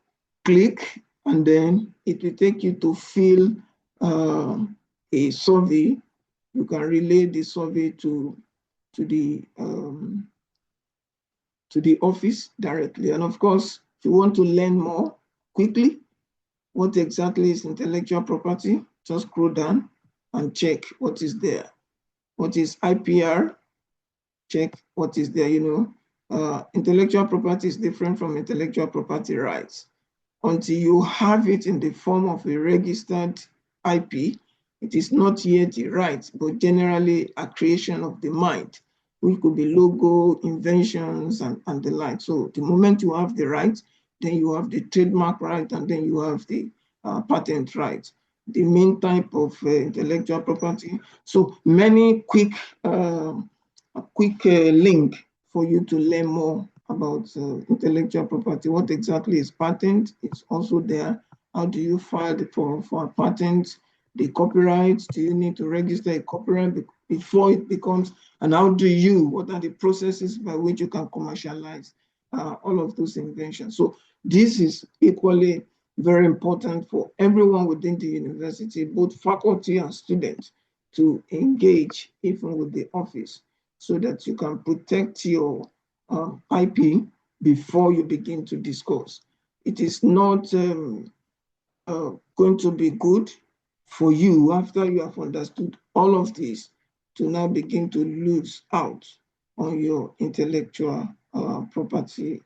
click and then it will take you to fill a survey. You can relay the survey to the office directly. And of course, if you want to learn more quickly, what exactly is intellectual property, just scroll down and check what is there. What is IPR? Check what is there, intellectual property is different from intellectual property rights. Until you have it in the form of a registered IP, it is not yet a right, but generally a creation of the mind, which could be logo, inventions, and the like. So the moment you have the right, then you have the trademark right, and then you have the patent right, the main type of intellectual property. So many quick link for you to learn more about intellectual property. What exactly is patent? It's also there. How do you file for a patent? The copyright, do you need to register a copyright before it becomes, and what are the processes by which you can commercialize all of those inventions? So this is equally very important for everyone within the university, both faculty and students, to engage even with the office so that you can protect your IP before you begin to discuss. It is not going to be good for you after you have understood all of this to now begin to lose out on your intellectual property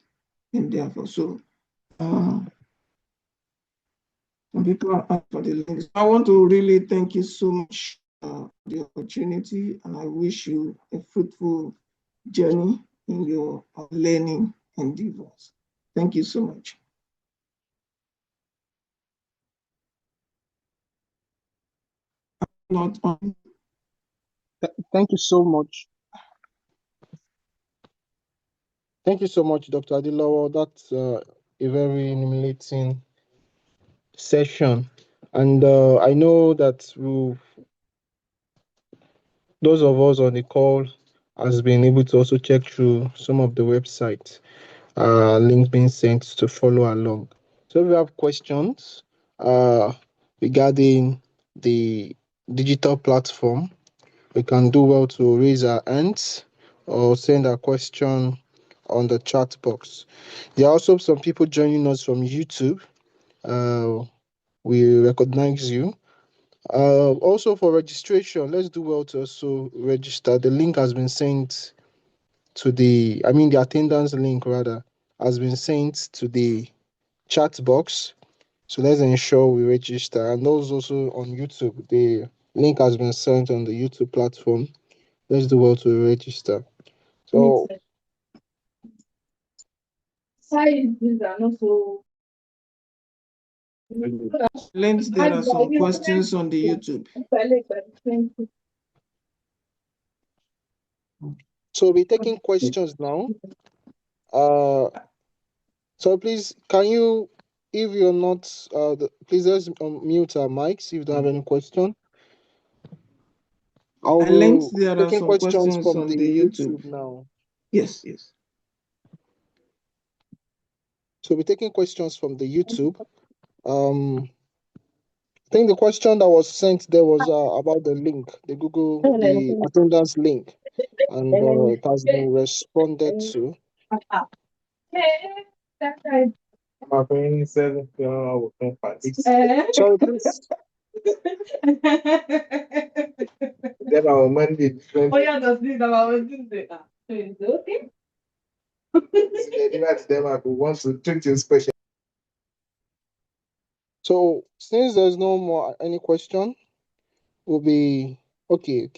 endeavor. So some people are up for the links. I want to really thank you so much for the opportunity, and I wish you a fruitful journey in your learning endeavors. Thank you so much. Not on. Thank you so much. Thank you so much, Dr. Adilawo. That's a very illuminating session. And I know that those of us on the call has been able to also check through some of the websites, links being sent to follow along. So if you have questions regarding the digital platform, we can do well to raise our hands or send a question on the chat box. There are also some people joining us from YouTube. We recognize you. Also for registration, let's do well to also register. The link has been sent to the attendance link rather has been sent to the chat box. So let's ensure we register. And those also on YouTube, the link has been sent on the YouTube platform. Let's do well to register. So Links, there are some questions on the YouTube. So we'll be taking questions now. So please, can you, if you're not, please let's mute our mics if you don't have any question. Links, there are taking some questions questions from on the the YouTube now. Yes. So we're taking questions from the YouTube. I think the question that was sent there was about the link, the attendance link, and it has been responded to. Sorry, please. Then our Monday. Want to treat you special. So since there's no more any question, will be okay.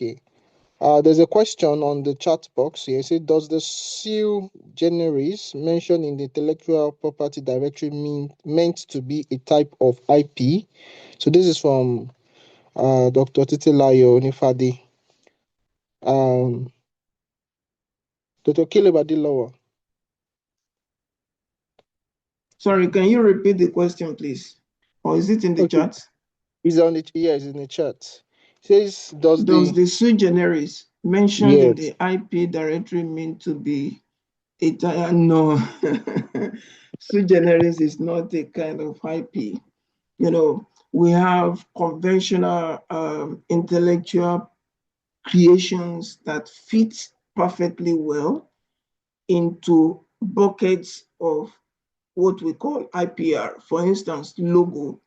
There's a question on the chat box here. It says, does the sui generis mentioned in the intellectual property directory meant to be a type of IP? So this is from Dr. Titilayo Onifade. Dr. Caleb Adilawa. Sorry, can you repeat the question, please? Or is it in the chat? It's on it. Yes, in the chat. It says, does the sui generis mentioned in Yes. the IP directory mean to be a no? Sui generis is not a kind of IP. You know, we have conventional intellectual creations that fit perfectly well into buckets of what we call IPR. For instance, logo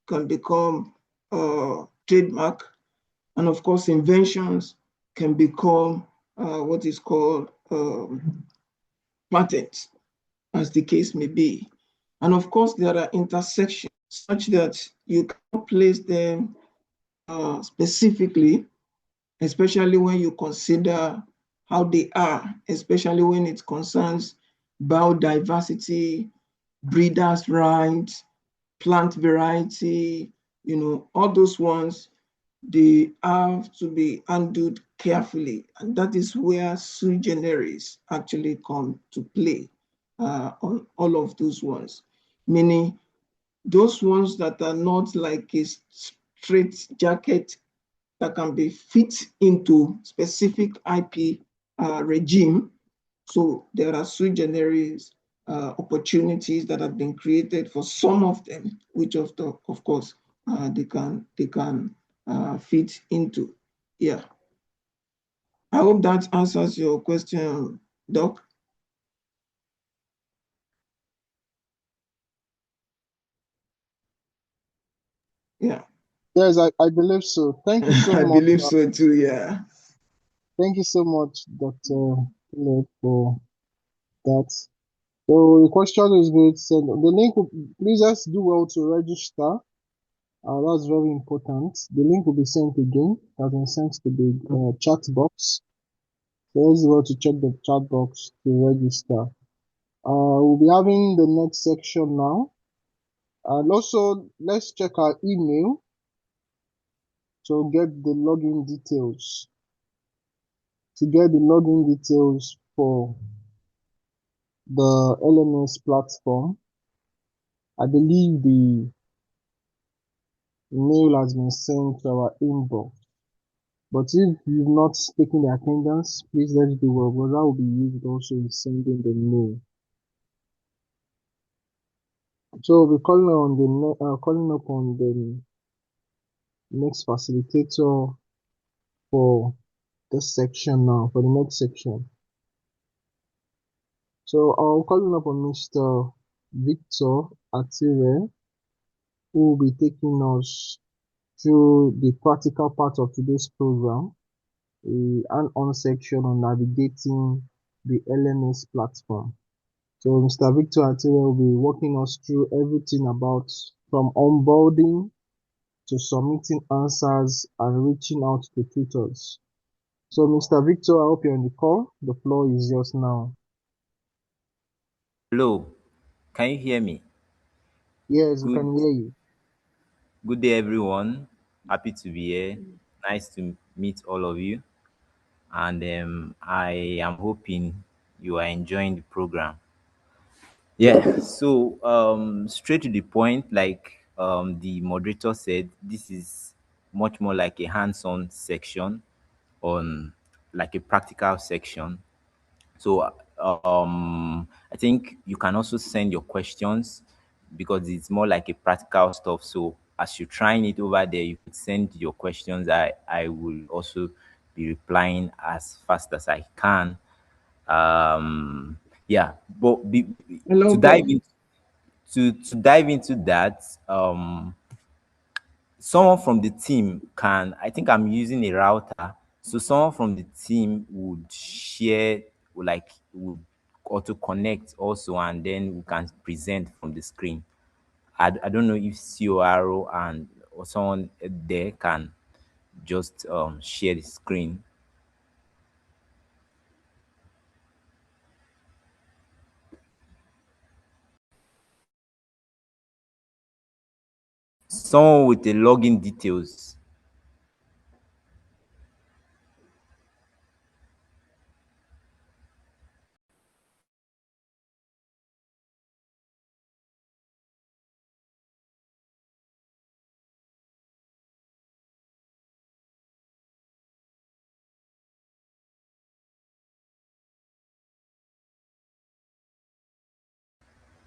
can become trademark, and of course, inventions can become what is called patents, as the case may be. And of course, there are intersections such that you can place them specifically, especially when you consider how they are, especially when it concerns biodiversity, breeders' rights, plant variety, all those ones, they have to be handled carefully. And that is where sui generis actually come to play on all of those ones. Meaning those ones that are not like a straight jacket that can be fit into specific IP regime. So there are sui generis opportunities that have been created for some of them, which of course they can fit into. Yeah. I hope that answers your question, Doc. Yeah. Yes, I believe so. Thank you so I much. believe so too, yeah. Thank you so much, Dr. Caleb, for that. So the question is going to send the link. Please just do well to register. That's very important. The link will be sent again. It has been sent to the chat box. So let's go to check the chat box to register. We'll be having the next section now. And also, let's check our email to get the login details. For the LMS platform. I believe the mail has been sent to our inbox. But if you've not taken the attendance, please let's do well, because that will be used also in sending the mail. So we'll be calling up on the next facilitator for this section now, for the next section. So I'll calling up on Mr. Victor Atire, who will be taking us through the practical part of today's program, an on section on navigating the LMS platform. So Mr. Victor Atire will be walking us through everything about from onboarding to submitting answers and reaching out to tutors. So Mr. Victor, I hope you're on the call. The floor is yours now. Hello, can you hear me? Yes, we can hear you. Good day, everyone. Happy to be here. Nice to meet all of you. And I am hoping you are enjoying the program. Yeah, so straight to the point, like the moderator said, this is much more like a hands-on section on like a practical section. So I think you can also send your questions because it's more like a practical stuff. So as you're trying it over there, you can send your questions. I will also be replying as fast as I can. Yeah, but Hello, to dive Prof. into to dive into that, someone from the team can, I think I'm using a router, so someone from the team would share, like would auto connect also, and then we can present from the screen. I don't know if CORO and or someone there can just share the screen. Someone with the login details.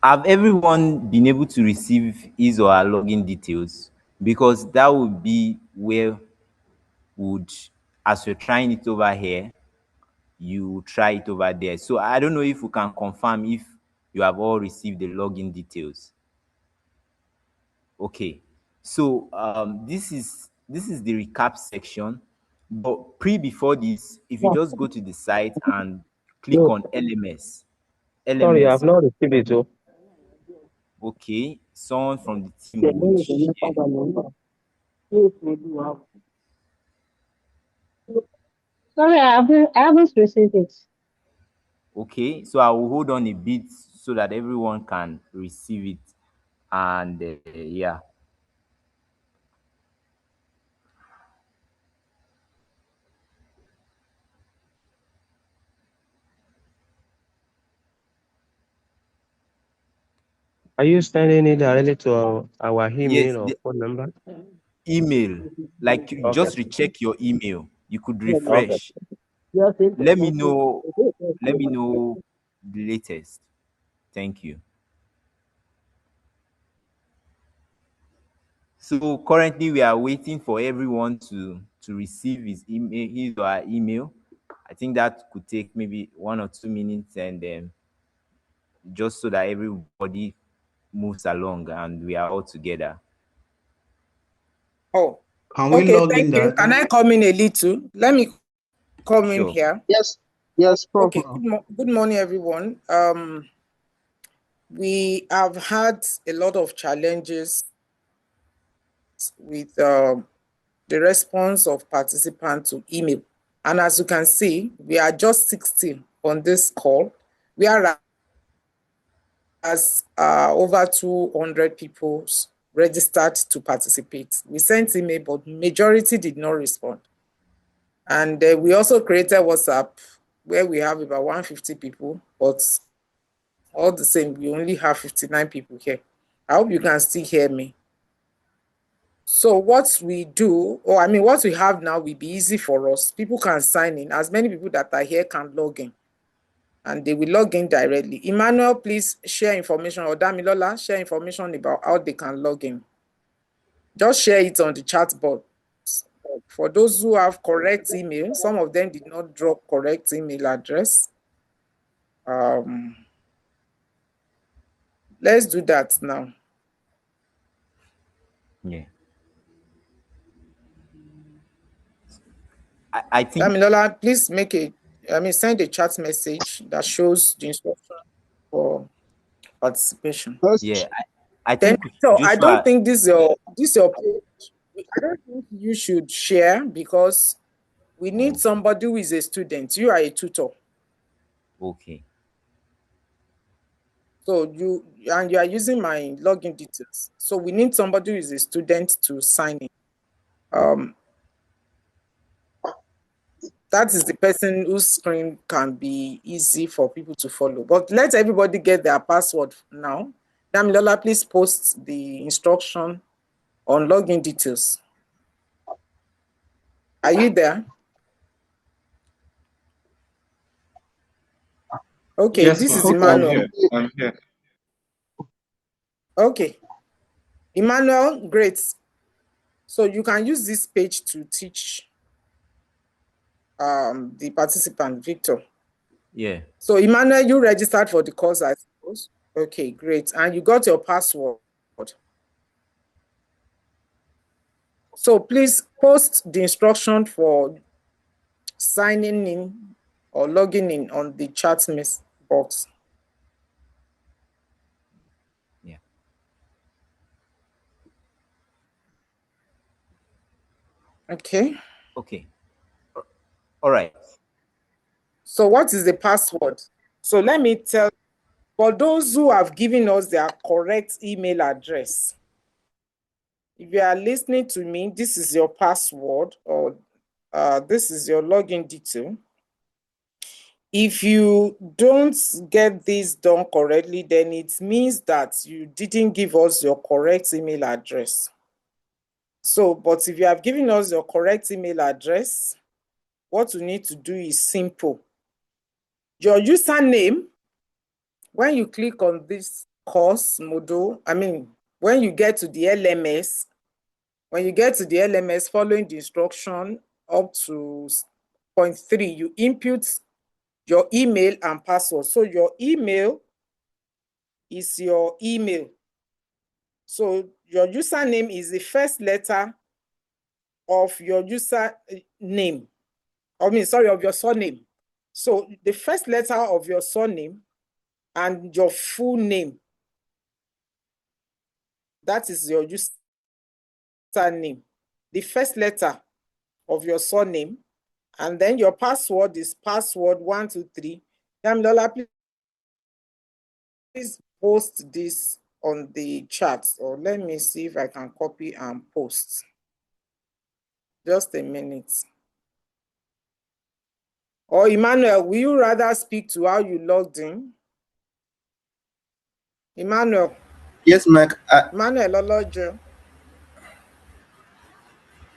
Have everyone been able to receive his or her login details? Because that would be where would, as you're trying it over here, you try it over there. So I don't know if we can confirm if you have all received the login details. Okay, so this is the recap section, but before this, if you just go to the site and click No, on LMS. sorry, I've not received it. Oh. Okay, someone from the team would share. Sorry, I haven't received it. Okay, so I will hold on a bit so that everyone can receive it. And yeah. Are you sending it directly to our email Yes, or the phone number? email. Like you Okay. just recheck your email. You could Okay. refresh. Let me know. Let me know the latest. Thank you. So currently we are waiting for everyone to receive his email, his or her email. I think that could take maybe 1 or 2 minutes, and just so that everybody moves along and we are all together. Oh, Can we okay, log thank in you. that? Can I come in a little? Let me come in Sure. here. Yes, yes, Prof. Okay, good morning, everyone. We have had a lot of challenges with the response of participants to email. And as you can see, we are just 16 on this call. We are as over 200 people registered to participate. We sent email, but majority did not respond. And we also created WhatsApp where we have about 150 people, but all the same, we only have 59 people here. I hope you can still hear me. So what we do, or I mean, what we have now will be easy for us. People can sign in. As many people that are here can log in. And they will log in directly. Emmanuel, please share information, or Damilola, share information about how they can log in. Just share it on the chat box. For those who have correct email, some of them did not drop correct email address. Let's do that now. Yeah. I think Damilola, please send a chat message that shows the instruction for participation. yeah, I Then, think so I don't Joshua. think this your page. I don't think you should share because we need somebody who is a student. You are a tutor. Okay. So you are using my login details. So we need somebody who is a student to sign in. That is the person whose screen can be easy for people to follow. But let everybody get their password now. Damilola, please post the instruction on login details. Are you there? Okay, Yes, this ma'am. is Okay. I'm Emmanuel. here. I'm here. Okay. Emmanuel, great. So you can use this page to teach the participant, Victor. Yeah. So Emmanuel, you registered for the course, I suppose. Okay, great. And you got your password. So please post the instruction for signing in or logging in on the chat box. Yeah. Okay. Okay. All right. So what is the password? So let me tell, for those who have given us their correct email address, if you are listening to me, this is your password, or this is your login detail. If you don't get this done correctly, then it means that you didn't give us your correct email address. So, but if you have given us your correct email address, what you need to do is simple. Your username, when you click on this course module, when you get to the LMS, following the instruction up to point 3, you input your email and password. So your email is your email. So your username is the first letter of your username. Of your surname. So the first letter of your surname and your full name. That is your username. The first letter of your surname, and then your password is password 123. Damilola, please post this on the chat, or let me see if I can copy and post. Just a minute. Or Emmanuel, will you rather speak to how you logged in? Emmanuel. Yes, Mike. Emmanuel Olojo.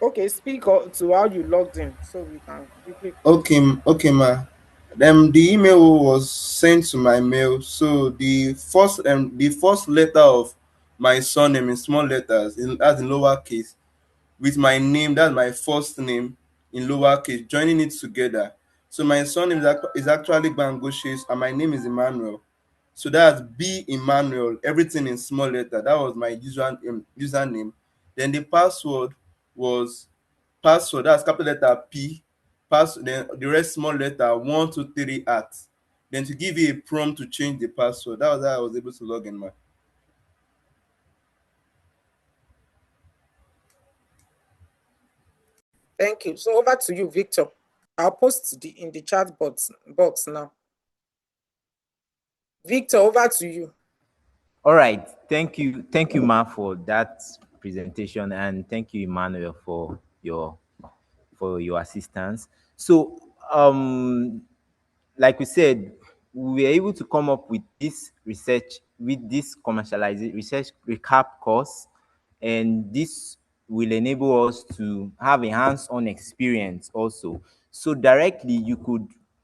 Okay, speak to how you logged in so we can quickly. Okay, ma. The email was sent to my mail. So the first letter of my surname in small letters, that's in lowercase, with my name, that's my first name in lowercase, joining it together. So my surname is actually Bangoshes, and my name is Emmanuel. So that's B Emmanuel, everything in small letter. That was my username. Then the password, that's capital letter P, then the rest small letter 123 at. Then to give you a prompt to change the password. That was how I was able to log in, man. Thank you. So over to you, Victor. I'll post in the chat box now. Victor, over to you. All right. Thank you, Ma, for that presentation, and thank you, Emmanuel, for your assistance. So, like we said, we were able to come up with this commercialization research recap course, and this will enable us to have a hands-on experience also. So directly,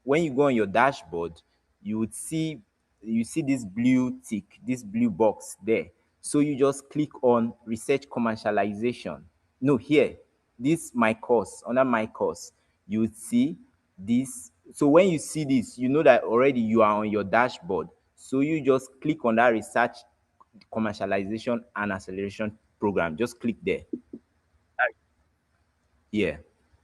when you go on your dashboard, you see this blue tick, this blue box there. So you just click on research commercialization. No, here, this my course, under my course, you would see this. So when you see this, you know that already you are on your dashboard. So you just click on that research commercialization and acceleration program. Just click there. Yeah.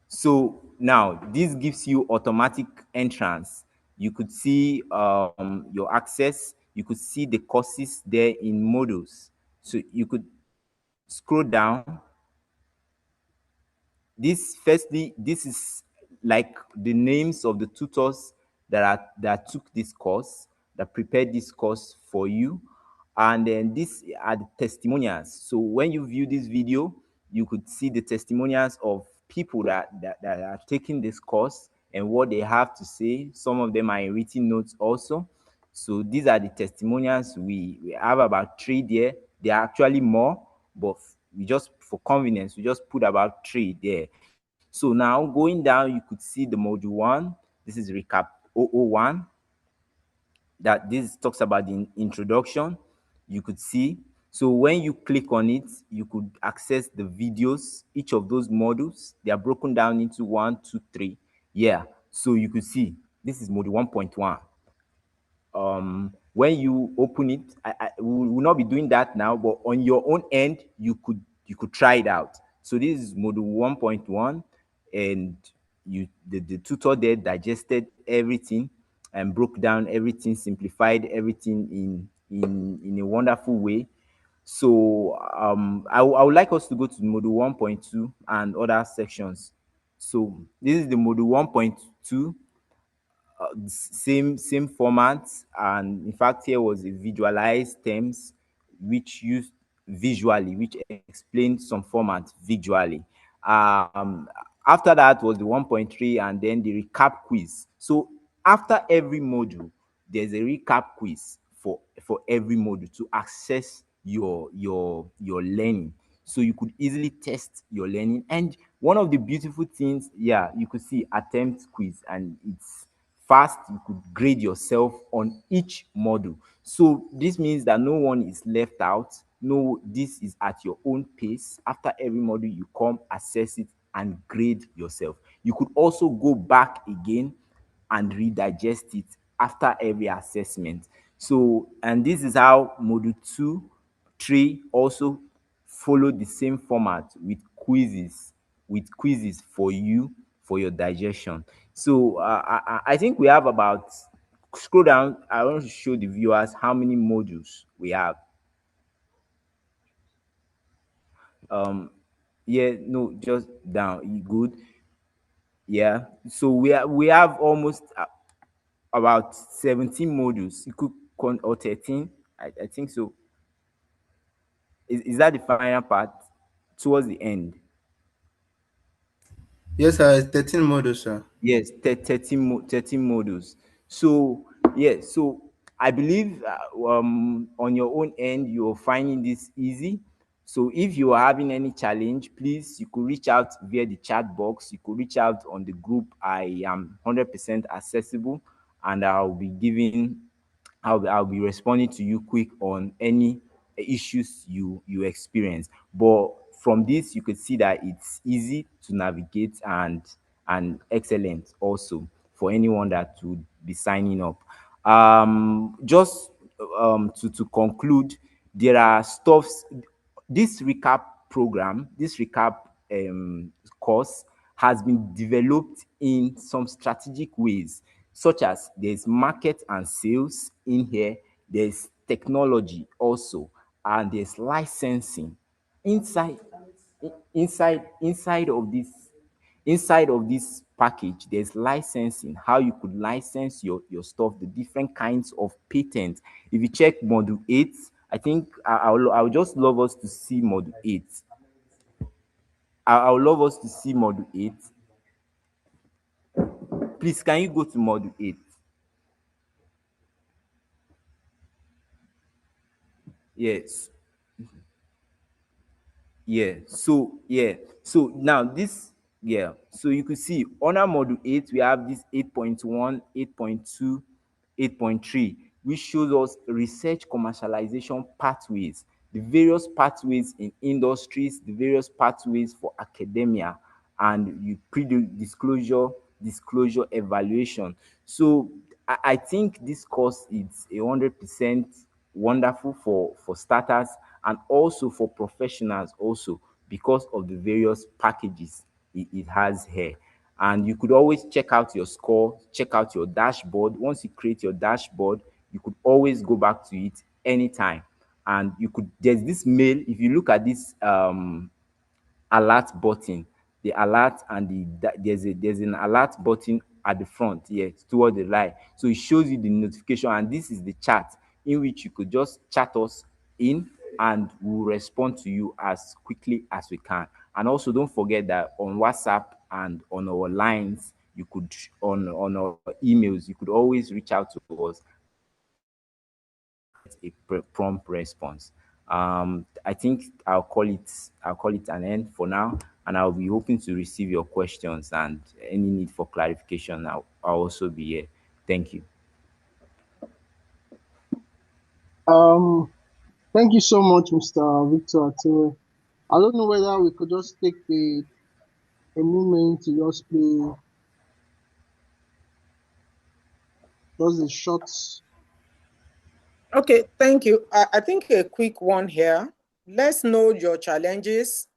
So now this gives you automatic entrance. You could see your access. You could see the courses there in modules. So you could scroll down. This is like the names of the tutors that took this course, that prepared this course for you. And then these are the testimonials. So when you view this video, you could see the testimonials of people that are taking this course and what they have to say. Some of them are in written notes also. So these are the testimonials. We have about 3 there. There are actually more, but for convenience, we just put about 3 there. So now going down, you could see the module 1. This is recap 001. That this talks about the introduction. You could see. So when you click on it, you could access the videos. Each of those modules, they are broken down into 1, 2, 3. Yeah. So you could see this is module 1.1. When you open it, we will not be doing that now, but on your own end, you could try it out. So this is module 1.1, and the tutor there digested everything and broke down everything, simplified everything in a wonderful way. So I would like us to go to module 1.2 and other sections. So this is the module 1.2, same format, and in fact here was a visualized terms which used visually, which explained some format visually. After that was the 1.3 and then the recap quiz. So after every module there's a recap quiz for every module to assess your learning, so you could easily test your learning. And one of the beautiful things, yeah, you could see attempt quiz, and it's fast. You could grade yourself on each module, so this means that no one is left out. No, this is at your own pace. After every module you come, assess it and grade yourself. You could also go back again and redigest it after every assessment. So, and this is how module 2, 3 also follow the same format with quizzes for you, for your digestion. So I think we have about, scroll down, I want to show the viewers how many modules we have. Yeah, no, just down. Good. Yeah, so we have almost about 17 modules. You could or 13, I think so. Is that the final part towards the end? Yes, sir. 13 modules, sir. Yes, 13 modules. So yeah, so I believe on your own end you're finding this easy. So if you are having any challenge, please, you could reach out via the chat box. You could reach out on the group. I am 100% accessible, and I'll be responding to you quick on any issues you experience. But from this, you could see that it's easy to navigate and excellent also for anyone that would be signing up. Just to conclude, there are stuffs. This recap program, this recap course has been developed in some strategic ways, such as there's market and sales in here, there's technology also, and there's licensing inside inside of this package. There's licensing, how you could license your stuff, the different kinds of patents. If you check module 8, I think I would just love us to see module 8. I would love us to see module 8. Please, can you go to module 8? Yes. So now this, so you could see on our module 8 we have this 8.1, 8.2, 8.3, which shows us research commercialization pathways, the various pathways in industries, the various pathways for academia, and you disclosure evaluation. So I think this course is 100% wonderful for starters and also for professionals also, because of the various packages it has here. And you could always check out your score, check out your dashboard. Once you create your dashboard, you could always go back to it anytime. And you could, there's this mail, if you look at this alert button, the alert, and there's an alert button at the front here toward the right, so it shows you the notification, and this is the chat in which you could just chat us in and we'll respond to you as quickly as we can. And also don't forget that on WhatsApp and on our lines, you could on our emails, you could always reach out to us, a prompt response. I think I'll call it an end for now, and I'll be hoping to receive your questions, and any need for clarification, I'll also be here. Thank you. Thank you so much, Mr. Victor. I don't know whether we could just take a moment to just play just a short. Okay, thank you. I think a quick one here. Let's know your challenges.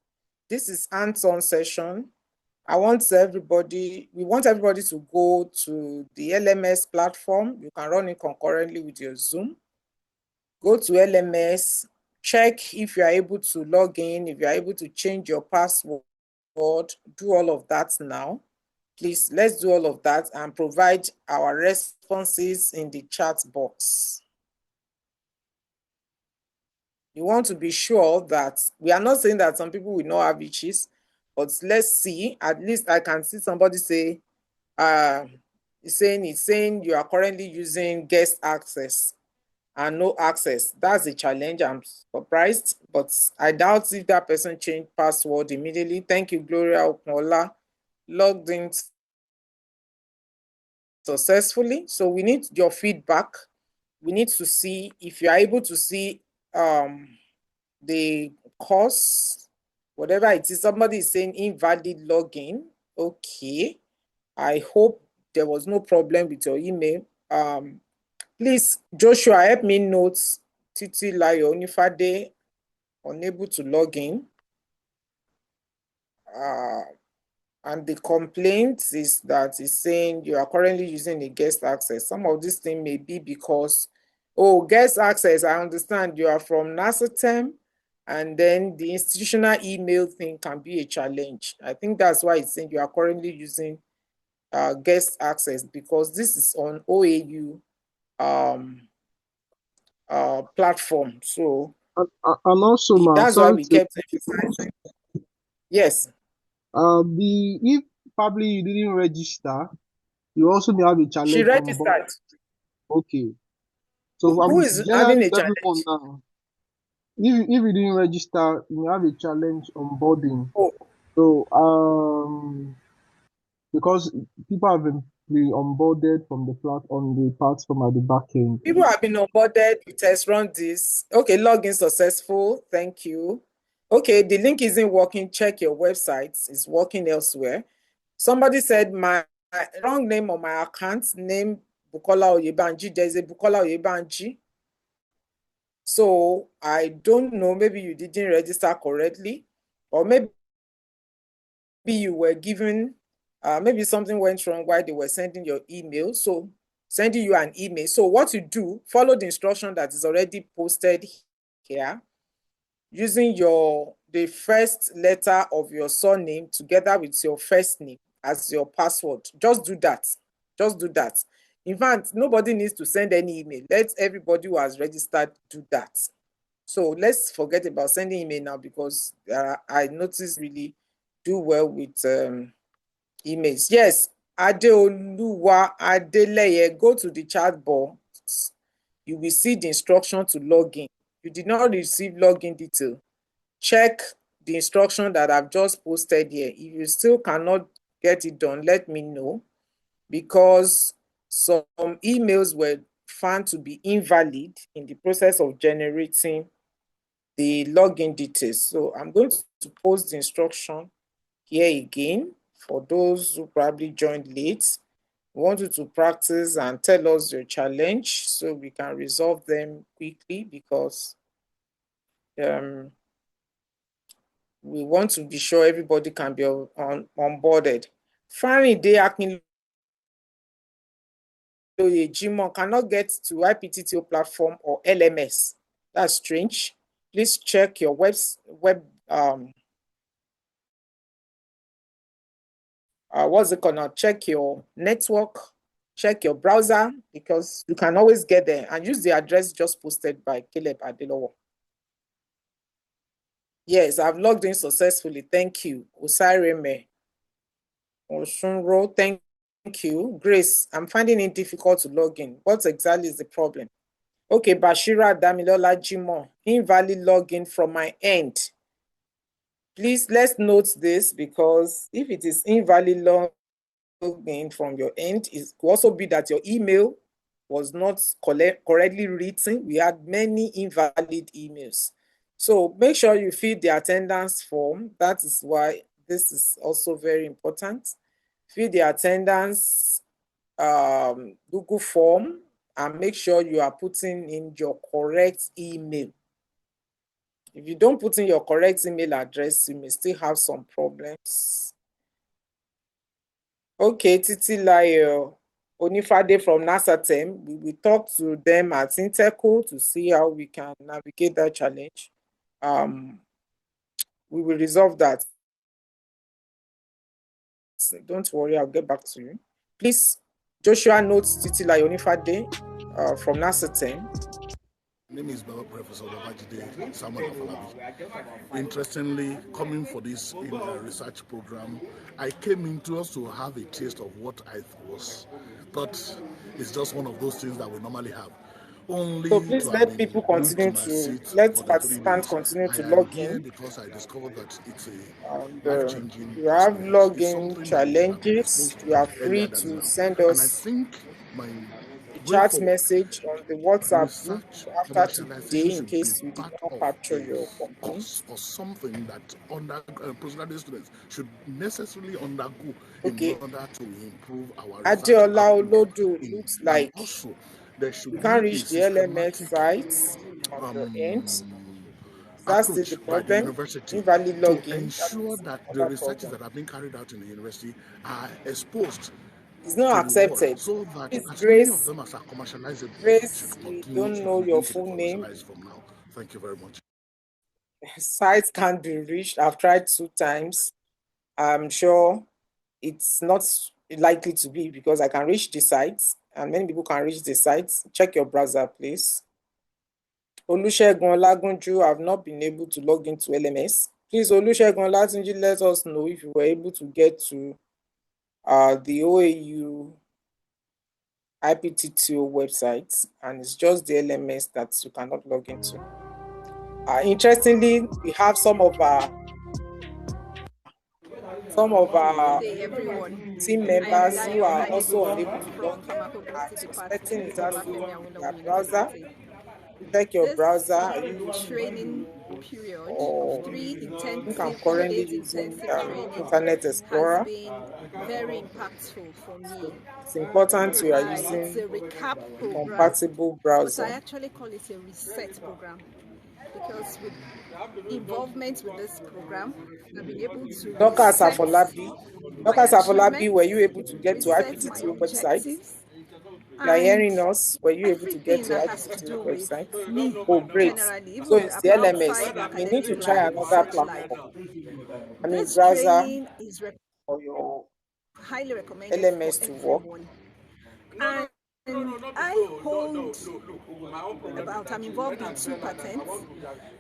This is hands-on session. We want everybody to go to the LMS platform. You can run it concurrently with your Zoom. Go to LMS, check if you are able to log in, if you are able to change your password. do all of that now. Please, let's do all of that and provide our responses in the chat box. You want to be sure that we are not saying that some people will not have itches, but let's see. At least I can see somebody say, it's saying you are currently using guest access and no access. That's a challenge. I'm surprised, but I doubt if that person changed password immediately. Thank you, Gloria Okmola. Logged in successfully. So we need your feedback. We need to see if you are able to see the course, whatever it is. Somebody is saying invalid login. Okay. I hope there was no problem with your email. Please, Joshua, help me note Titi Layo Onifade unable to log in. And the complaint is that it's saying you are currently using a guest access. Some of this thing may be because, guest access, I understand you are from NASATEM, and then the institutional email thing can be a challenge. I think that's why it's saying you are currently using guest access, because this is on OAU platform. So and also, that's why we kept emphasizing. Yes. If probably you didn't register, you also may have a challenge. She registered. Okay. So who is having a challenge? Now. If you didn't register, you may have a challenge onboarding. So because people have been onboarded from the platform at the back end. People have been onboarded. We test run this. Okay, login successful. Thank you. Okay, the link isn't working. Check your website. It's working elsewhere. Somebody said my wrong name on my account, name Bukola Oyebanji. There's a Bukola Oyebanji. So I don't know, maybe you didn't register correctly, or maybe you were given, maybe something went wrong while they were sending your email. So sending you an email. So what you do, follow the instruction that is already posted here, using the first letter of your surname together with your first name as your password. Just do that. Just do that. In fact, nobody needs to send any email. Let everybody who has registered do that. So let's forget about sending email now, because I noticed really do well with emails. Yes, Adeoluwa Adeleye, go to the chat box. You will see the instruction to log in. You did not receive login detail. Check the instruction that I've just posted here. If you still cannot get it done, let me know, because some emails were found to be invalid in the process of generating the login details. So I'm going to post the instruction here again for those who probably joined late. We want you to practice and tell us your challenge so we can resolve them quickly, because we want to be sure everybody can be onboarded. Faride Akinloye Jimon cannot get to IPTTO platform or LMS. That's strange. Please check your what's it called? Check your network, check your browser, because you can always get there, and use the address just posted by Caleb Adelowo. Yes, I've logged in successfully. Thank you. Osireme Oshunro, thank you. Grace, I'm finding it difficult to log in. What exactly is the problem? Okay, Bashira Damilola Jimo, invalid login from my end. Please, let's note this, because if it is invalid login from your end, it could also be that your email was not correctly written. We had many invalid emails. So make sure you fill the attendance form. That is why this is also very important. Fill the attendance Google form, and make sure you are putting in your correct email. If you don't put in your correct email address, you may still have some problems. Okay, Titi Layo Onifade from NASATEM. We will talk to them at Interco to see how we can navigate that challenge. We will resolve that. Don't worry, I'll get back to you. Please, Joshua Notes Titi Layonifade from NASA10. My name is Professor Babajide Samuel Afolabi. Interestingly, coming for this research program, I came into us to have a taste of what I thought it's just one of those things that we normally have. Only so please let people continue to let participants continue to log in because I discovered that it's a and life-changing. you have login challenges. You are free to send us a chat message on the WhatsApp group after today in case we did not capture your complaint. Or something that postgraduate students should necessarily undergo in order to improve our Adeola Olodo looks like also there should you can't reach the LMS site on your end. That's the problem. Invalid login. To ensure that the researches that are being carried out in the university are exposed. It's not accepted. So that it's as Grace, many of them as are commercializable. Grace, we don't know your full name. From now. Thank you very much. Site can't be reached. I've tried 2 times. I'm sure it's not likely to be because I can reach the site and many people can reach the site. Check your browser, please. Olusegun Olagunju have not been able to log into LMS. Please, Olusegun Olagunju, let us know if you were able to get to the OAU IPTTO website, and it's just the LMS that you cannot log into. Interestingly, we have some of our team members who are also unable to log in and suspecting it has to do with their browser. Check your browser. Are you training period or of 3 intensive I'm currently using Internet Explorer. Has been very impactful for me. It's important you are using it's a recap program, compatible browser. But I actually call it a reset program because with involvement with this program, I've been able to Dorcas Afolabi, were you able to get to IPTTO website? You are hearing us. Were you able to get to IPTTO website? Oh, great. So it's the LMS. You need to try another platform. I mean, browser for your highly recommended LMS to work. And I I'm involved in 2 patents,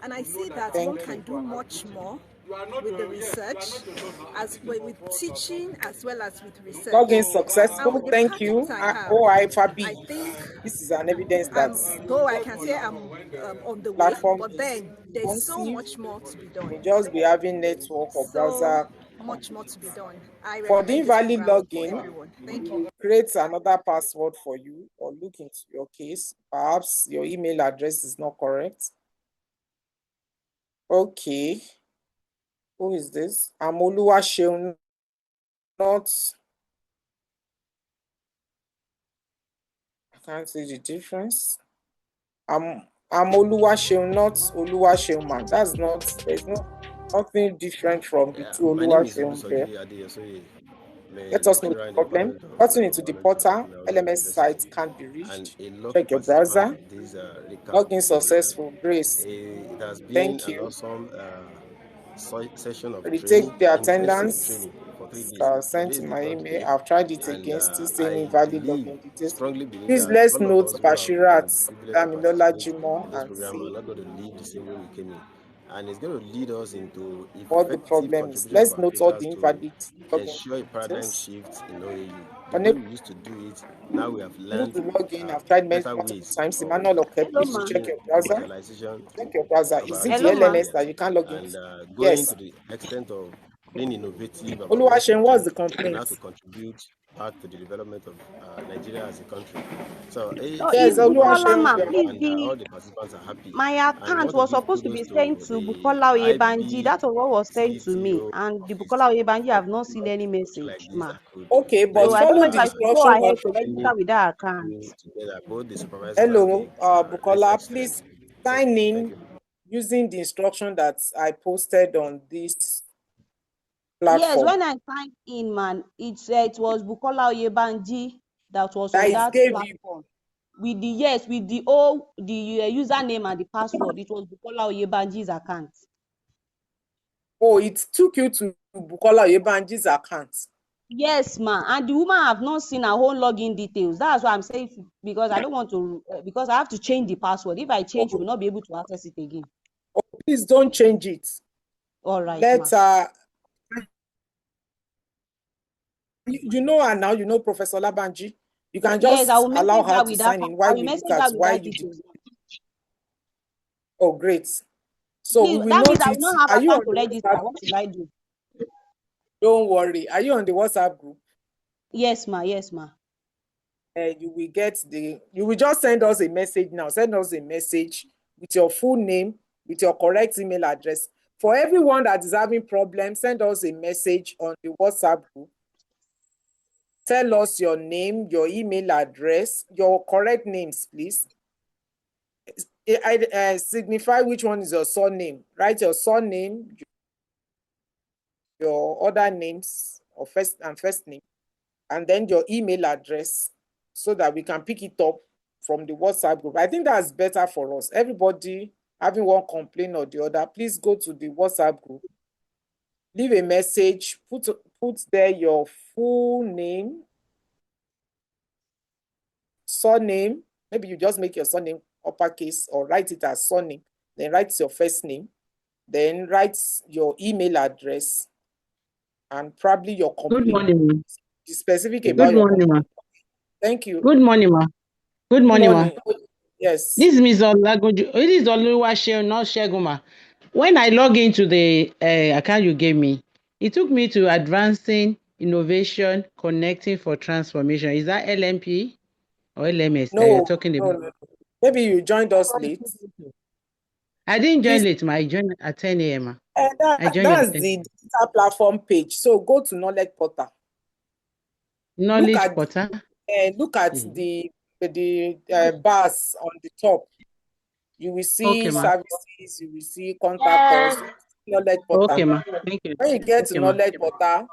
and I see that one can do much more with the research, as well with teaching as well as with research. Login successful. Thank you. OIFAB. This is an evidence that though I can say I'm on the way, but then there's so much more to be done. We'll just be having network or browser. Much more to be done. For the invalid login, thank you. Create another password for you or look into your case. Perhaps your email address is not correct. Okay. Who is this? Amoluwaseun, not. I can't see the difference. Amoluwaseun, not Oluwaseun man. That's not. There's nothing different from the 2 Oluwaseun there. Let us know the problem. Getting into the portal, LMS site can't be reached. Check your browser. Login successful. Grace. Thank you. Session of retake the attendance sent in my email. I've tried it again, still saying invalid login details. Please let's note Bashirat, Damilola Jimo, and see and it's going to lead us into what the problem is. Let's note all the invalid ensure a paradigm shift in OAU. The way we used to do it, now we have learned to log in. I've tried multiple times. Emmanuel Oke, please check your browser. Check your browser. Is it the LMS that you can't log in? Going to the extent of being innovative. Oluwaseun, what's the complaint? How to contribute back to the development of Nigeria as a country. So yes, Oluwaseun, all the participants are happy. My account was supposed to be sent to Bukola Oyebanji. That was what was sent to me, and the Bukola Oyebanji have not seen any message, ma. Okay, but so follow the go ahead to register with that account. Hello, Bukola, please sign in using the instruction that I posted on this platform. Yes, when I signed in, man, it was Bukola Oyebanji that was on that platform. With the username and the password, it was Bukola Oyebanji's account. Oh, it took you to Bukola Oyebanji's account. Yes, ma. And the woman have not seen her whole login details. That's why I'm saying, because I don't want to, because I have to change the password. If I change, we'll not be able to access it again. Oh, please don't change it. All right, Let ma. You know her now, you know Professor Labanji. You can Yes, I just will allow message her her to with that. sign in I while will we look message her at with why that you did. details. Oh, great. So we will That note means I will it. not have Are you on account to the register. WhatsApp? What should I do? Don't worry. Are you on the WhatsApp group? Yes, ma. Yes, ma. You will just send us a message now. Send us a message with your full name, with your correct email address. For everyone that is having problems, send us a message on the WhatsApp group. Tell us your name, your email address, your correct names, please. Signify which one is your surname. Write your surname, your other names, or first name, and then your email address, so that we can pick it up from the WhatsApp group. I think that's better for us. Everybody having one complaint or the other, please go to the WhatsApp group, leave a message, put there your full name, surname. Maybe you just make your surname uppercase or write it as surname, then write your first name, then write your email address, and probably your complaint. Good morning, ma. Be specific Good about your morning, ma. complaint. Thank you. Good morning, ma. Good morning, ma. Yes. This is Ms. Olagunju. It is Oluwaseun, not Segun, ma. When I log into the account you gave me, it took me to Advancing Innovation Connecting for Transformation. Is that LMP or LMS that you're talking about? No. Maybe you joined us late. I didn't join late, ma. I joined at 10 a.m. ma. That's the digital platform page. So go to Knowledge Portal. Knowledge Portal. Look at the bars on the top. You will see services, you will see contact us, Knowledge Portal. Okay, ma. Thank you. When you get to Knowledge Portal,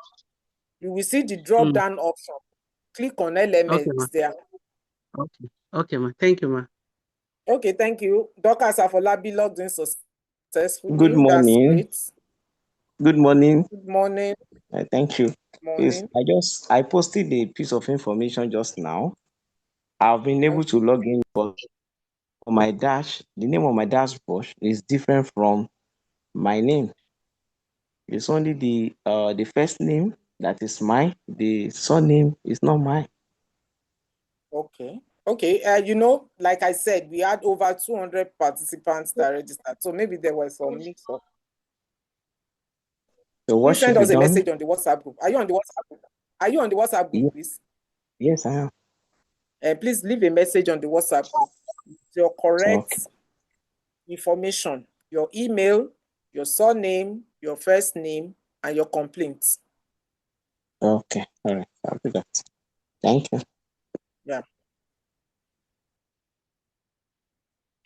you will see the drop down option. Click on LMS there. Okay, ma. Thank you, ma. Okay, thank you. Dorcas Afolabi logged in successfully. Good morning. That's great. Good morning. Good morning. Thank you. Please, I posted a piece of information just now. I've been able to log in for my dash. The name of my dashboard is different from my name. It's only the first name that is mine. The surname is not mine. Okay. Like I said, we had over 200 participants that registered, so maybe there was some mix-up. So what please send should us be a done? message on the WhatsApp group. Are you on the WhatsApp group? Are you on the WhatsApp group, please? Yes, I am. Please leave a message on the WhatsApp group. Your correct information, your email, your surname, your first name, and your complaint. Okay, all right, I'll do that. Thank you. Yeah.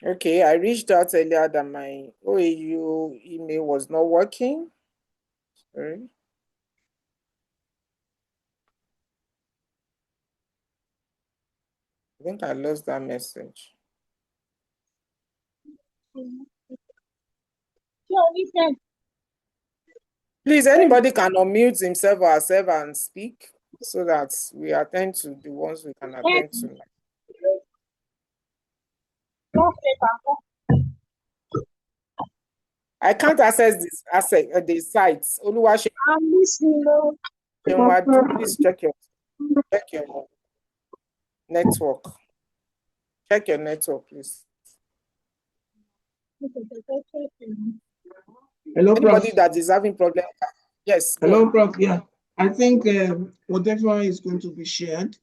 Okay, I reached out earlier that my OAU email was not working. Sorry. I think I lost that message. Please, anybody can unmute himself or herself and speak so that we attend to the ones we can attend to. I can't access the sites. Oluwaseun, I'm listening. please check your network. Check your network, please. Hello, Anybody Prof. that is having problem. Yes. Hello, Prof. Yeah, I think whatever is going to be shared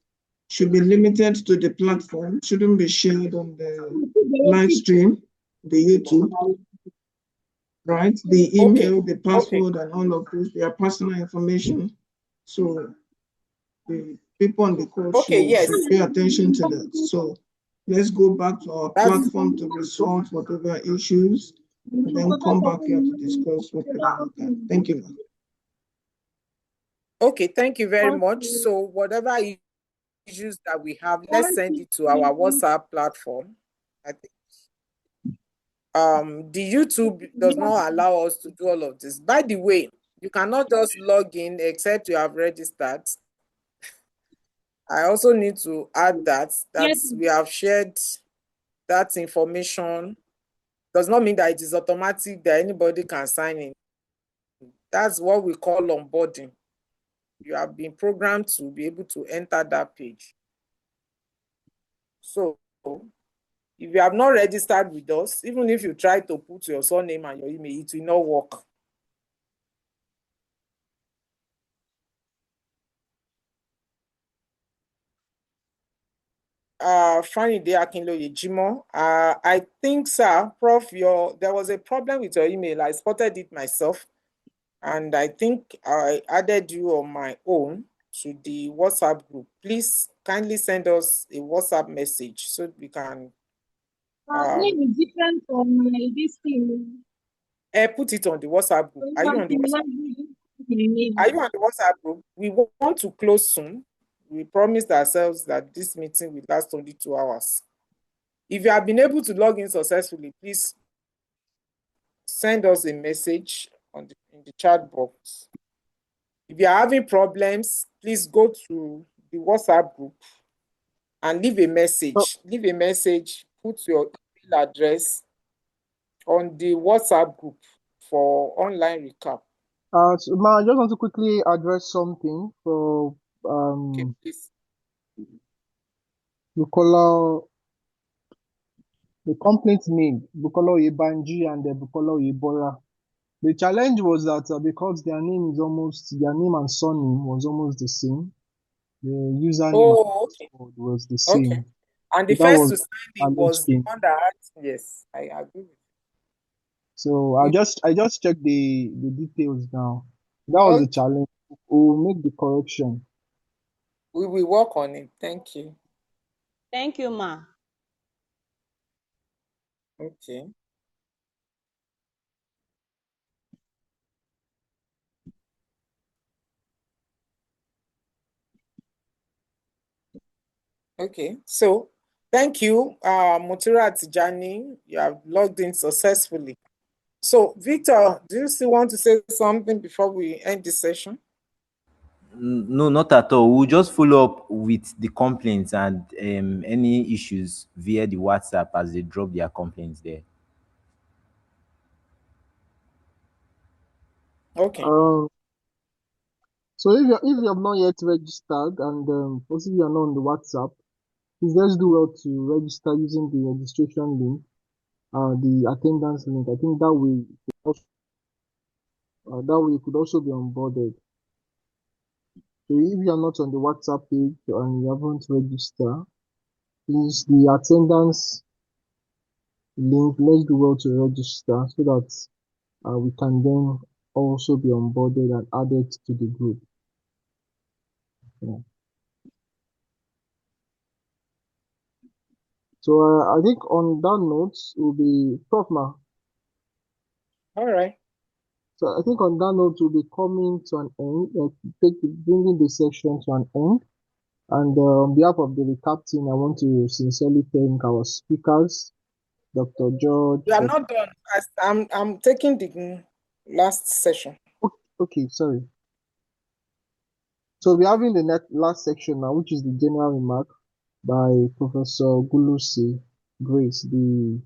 should be limited to the platform. Shouldn't be shared on the live stream, the YouTube. Right? The email, the password, and all of this, their personal information. So the people on the call should pay attention to that. So let's go back to our platform to resolve whatever issues, and then come back here to discuss whatever we can. Thank you. Okay, thank you very much. So whatever issues that we have, let's send it to our WhatsApp platform. I think the YouTube does not allow us to do all of this. By the way, You cannot just log in except you have registered. I also need to add that Yes. we have shared that information. Does not mean that it is automatic that anybody can sign in. That's what we call onboarding. You have been programmed to be able to enter that page. So if you have not registered with us, even if you try to put your surname and your email, it will not work. Franny De Akinloye Jimo, I think, sir, Prof, there was a problem with your email. I spotted it myself, and I think I added you on my own to the WhatsApp group. Please kindly send us a WhatsApp message so we can. Name is different from this thing. Put it on the WhatsApp group. Are you on the WhatsApp group? Are you on the WhatsApp group? We want to close soon. We promised ourselves that this meeting will last only 2 hours. If you have been able to log in successfully, please send us a message in the chat box. If you are having problems, please go to the WhatsApp group and leave a message. Leave a message, put your email address on the WhatsApp group for online recap. So, Ma, I just want to quickly address something for Okay, please. Bukola, the complaint made, Bukola Oyebanji and Bukola Oyebola. The challenge was that because their name and surname was almost the same, the username and password was the same. Okay. And the So that first was to sign in was the one that had, yes, I agree. So I just checked the details now. That was the challenge. We'll make the correction. We will work on it. Thank you. Thank you, Ma. Okay. Okay, so thank you, Mutira Tijani. You have logged in successfully. So, Victor, do you still want to say something before we end the session? No, not at all. We'll just follow up with the complaints and any issues via the WhatsApp as they drop their complaints there. Okay. So if you have not yet registered and possibly you're not on the WhatsApp, please let's do well to register using the registration link, the attendance link. I think that way you could also be onboarded. So if you are not on the WhatsApp page and you haven't registered, please the attendance link, let's do well to register so that we can then also be onboarded and added to the group. Yeah. So I think on that note will be Prof. Ma. All right. So I think on that note we'll be coming to an end, bringing the session to an end. And on behalf of the recap team, I want to sincerely thank our speakers, Dr. George. You are not done. I'm taking the last session. Okay, sorry. So we're having the last section now, which is the general remark by Professor Gulusi Grace, the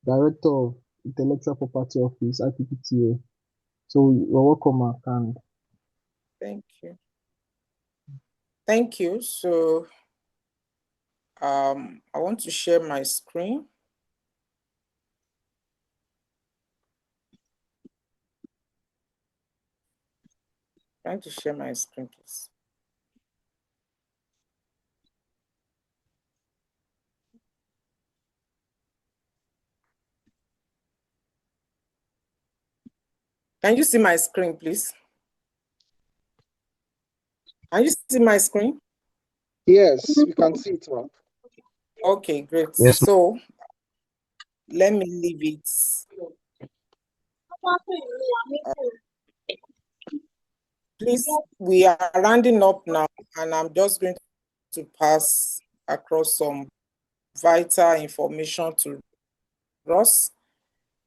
Director of Intellectual Property Office, IPPTA. So you're welcome, Mark. And thank you. Thank you. So I want to share my screen. I'm trying to share my screen, please. Can you see my screen, please? Can you see my screen? Yes, we can see it, Mark. Okay, great. Yes. So let me leave it. Please, we are rounding up now, and I'm just going to pass across some vital information to Ross.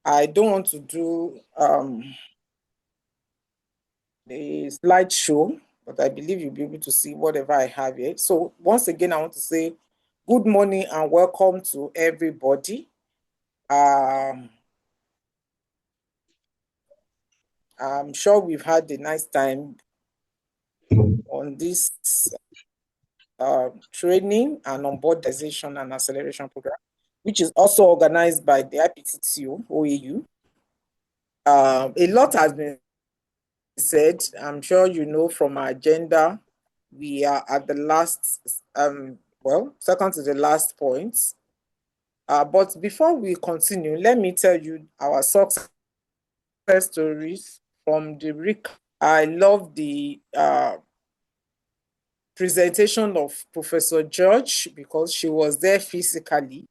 I don't want to do the slideshow, but I believe you'll be able to see whatever I have here. So once again, I want to say good morning and welcome to everybody. I'm sure we've had a nice time on this training and onboardization and acceleration program, which is also organized by the IPTTO OAU. A lot has been said. I'm sure you know from our agenda, we are at the last, second to the last point. But before we continue, let me tell you our success stories from the RIC. I love the presentation of Professor George because she was there physically.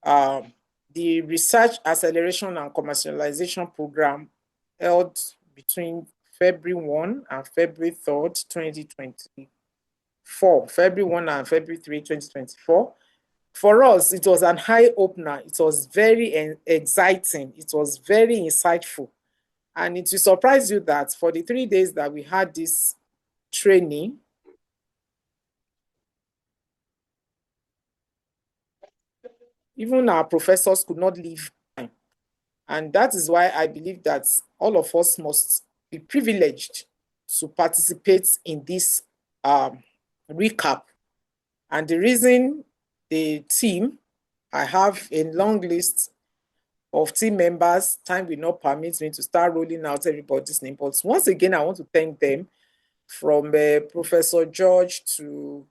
The Research Acceleration and Commercialization Program held between February 1 and February 3rd, 2024. February 1 and February 3, 2024. For us, it was an eye-opener. It was very exciting. It was very insightful. And it will surprise you that for the 3 days that we had this training, even our professors could not leave time. And that is why I believe that all of us must be privileged to participate in this recap. And the reason the team, I have a long list of team members, time will not permit me to start rolling out everybody's name. But once again, I want to thank them, from Professor George to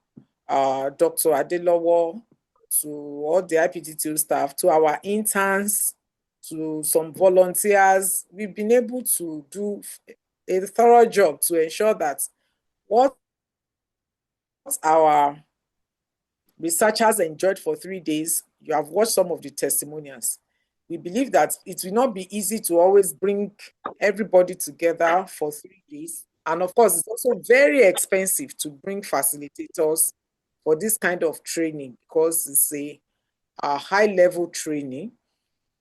Dr. Adelowo, to all the IPTTO staff, to our interns, to some volunteers. We've been able to do a thorough job to ensure that what our researchers enjoyed for 3 days, you have watched some of the testimonials. We believe that it will not be easy to always bring everybody together for 3 days. And of course, it's also very expensive to bring facilitators for this kind of training because it's a high-level training.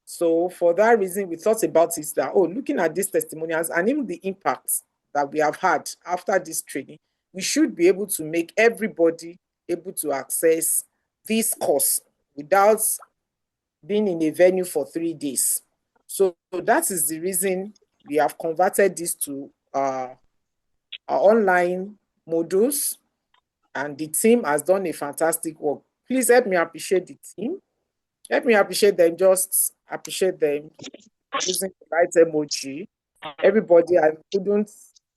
So for that reason, we thought about it that, looking at these testimonials and even the impact that we have had after this training, we should be able to make everybody able to access this course without being in a venue for 3 days. So that is the reason we have converted this to our online modules, and the team has done a fantastic work. Please help me appreciate the team. Help me appreciate them. Just appreciate them using the right emoji. Everybody, I couldn't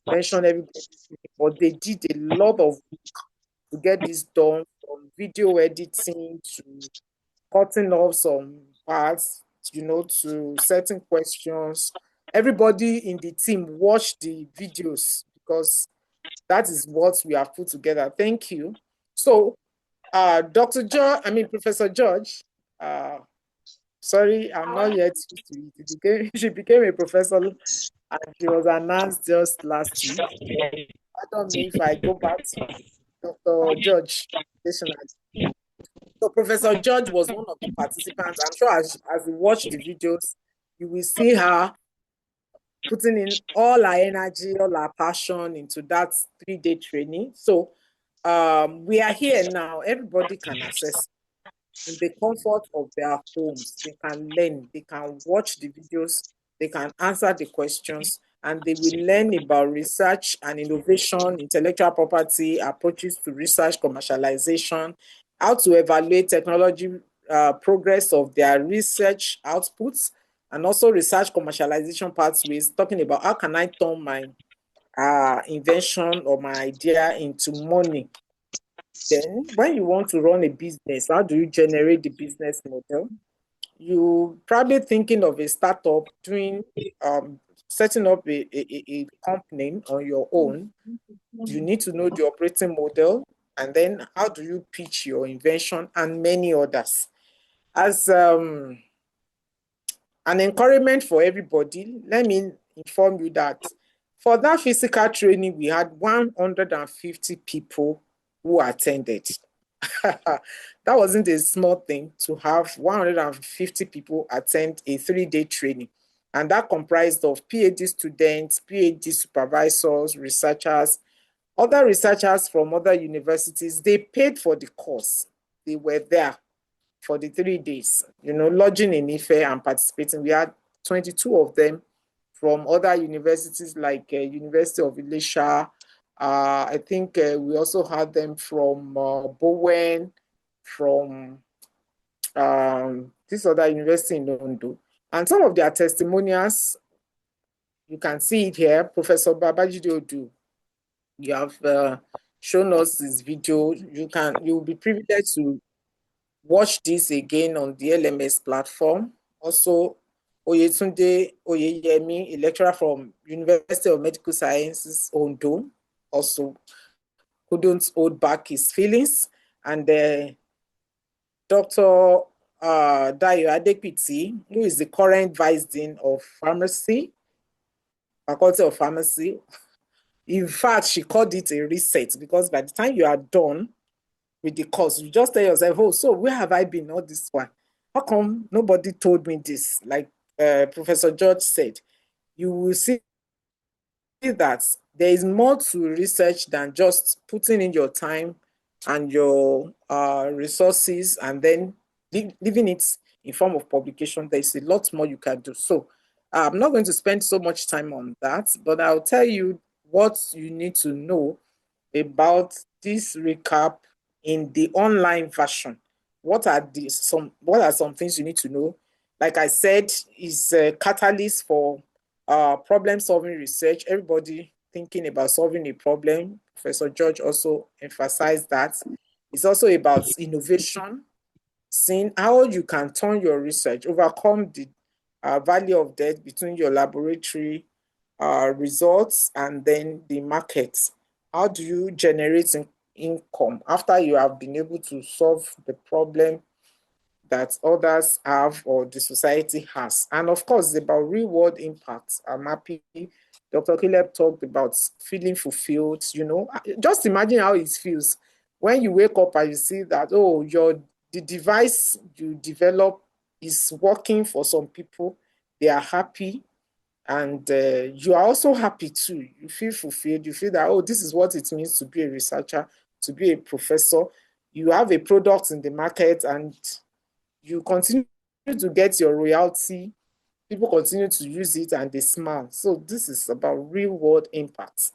mention everybody's name, but they did a lot of work to get this done, from video editing to cutting off some parts, to certain questions. Everybody in the team watched the videos because that is what we have put together. Thank you. So, Professor George, sorry, I'm not yet used to it. She became a professor and she was announced just last week. Pardon me if I go back to Dr. George. So Professor George was one of the participants. I'm sure as you watch the videos, you will see her putting in all her energy, all her passion into that 3-day training. So we are here now. Everybody can access in the comfort of their homes. They can learn, they can watch the videos, they can answer the questions, and they will learn about research and innovation, intellectual property, approaches to research commercialization, how to evaluate technology progress of their research outputs, and also research commercialization pathways, talking about how can I turn my invention or my idea into money. Then when you want to run a business, how do you generate the business model? You probably thinking of a startup doing setting up a company on your own. You need to know the operating model, and then how do you pitch your invention, and many others. As an encouragement for everybody, let me inform you that for that physical training, we had 150 people who attended. That wasn't a small thing to have 150 people attend a 3-day training. And that comprised of PhD students, PhD supervisors, researchers, other researchers from other universities. They paid for the course. They were there for the 3 days, lodging in Ife and participating. We had 22 of them from other universities like University of Elisha. I think we also had them from Bowen, from this other university in Ondo. And some of their testimonials, you can see it here. Professor Babajide Odu, you have shown us this video. You'll be privileged to watch this again on the LMS platform. Also, Oyetunde Oyeyemi, a lecturer from University of Medical Sciences, Ondo, also couldn't hold back his feelings. And Dr. Dayo Adekpiti, who is the current Vice Dean of Pharmacy, Faculty of Pharmacy. In fact, she called it a reset, because by the time you are done with the course, you just tell yourself, oh, so where have I been all this while? How come nobody told me this? Like Professor George said, you will see that there is more to research than just putting in your time and your resources and then leaving it in form of publication. There's a lot more you can do. So I'm not going to spend so much time on that, but I'll tell you what you need to know about this recap in the online version. What are some things you need to know? Like I said, is a catalyst for problem-solving research. Everybody thinking about solving a problem. Professor George also emphasized that. It's also about innovation, seeing how you can turn your research, overcome the valley of death between your laboratory results and then the market. How do you generate income after you have been able to solve the problem that others have or the society has? And of course, it's about real-world impact. I'm happy Dr. Caleb talked about feeling fulfilled. Just imagine how it feels when you wake up and you see that, oh, the device you develop is working for some people. They are happy. And you are also happy too. You feel fulfilled. You feel that, oh, this is what it means to be a researcher, to be a professor. You have a product in the market and you continue to get your royalty. People continue to use it and they smile. So this is about real world impact.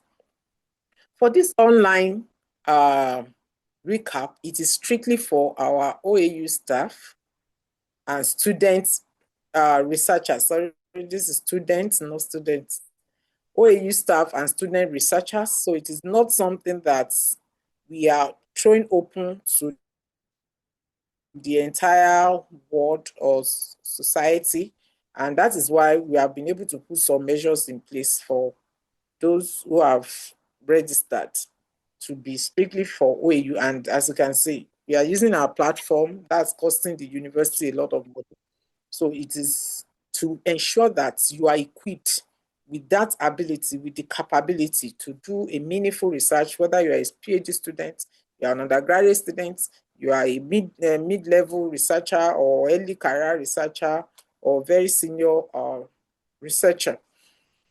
For this online recap, it is strictly for our OAU staff and students, researchers. Sorry, this is students, not students. OAU staff and student researchers. So it is not something that we are throwing open to the entire world or society. And that is why we have been able to put some measures in place for those who have registered to be strictly for OAU. And as you can see, we are using our platform that's costing the university a lot of money. So it is to ensure that you are equipped with that ability, with the capability to do a meaningful research, whether you are a PhD student, you are an undergraduate student, you are a mid-level researcher or early career researcher or very senior researcher.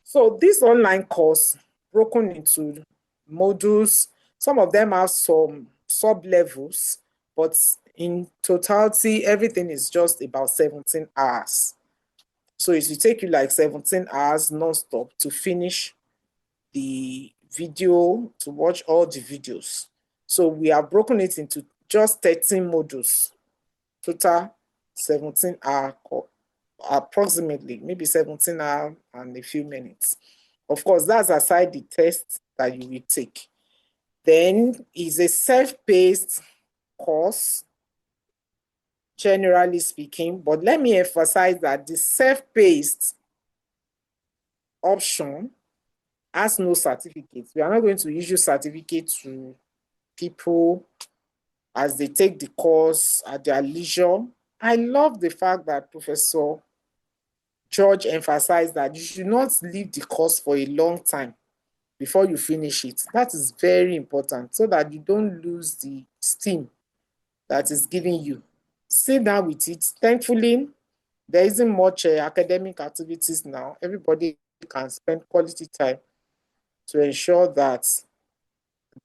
So this online course broken into modules, some of them have some sub-levels, but in totality, everything is just about 17 hours. So it will take you like 17 hours non-stop to finish the video, to watch all the videos. So we have broken it into just 13 modules, total 17 hours, approximately, maybe 17 hours and a few minutes. Of course, that's aside the test that you will take. Then is a self-paced course, generally speaking, but let me emphasize that the self-paced option has no certificates. We are not going to issue certificates to people as they take the course at their leisure. I love the fact that Professor George emphasized that you should not leave the course for a long time before you finish it. That is very important so that you don't lose the steam that is giving you. Sit down with it. Thankfully, there isn't much academic activities now. Everybody can spend quality time to ensure that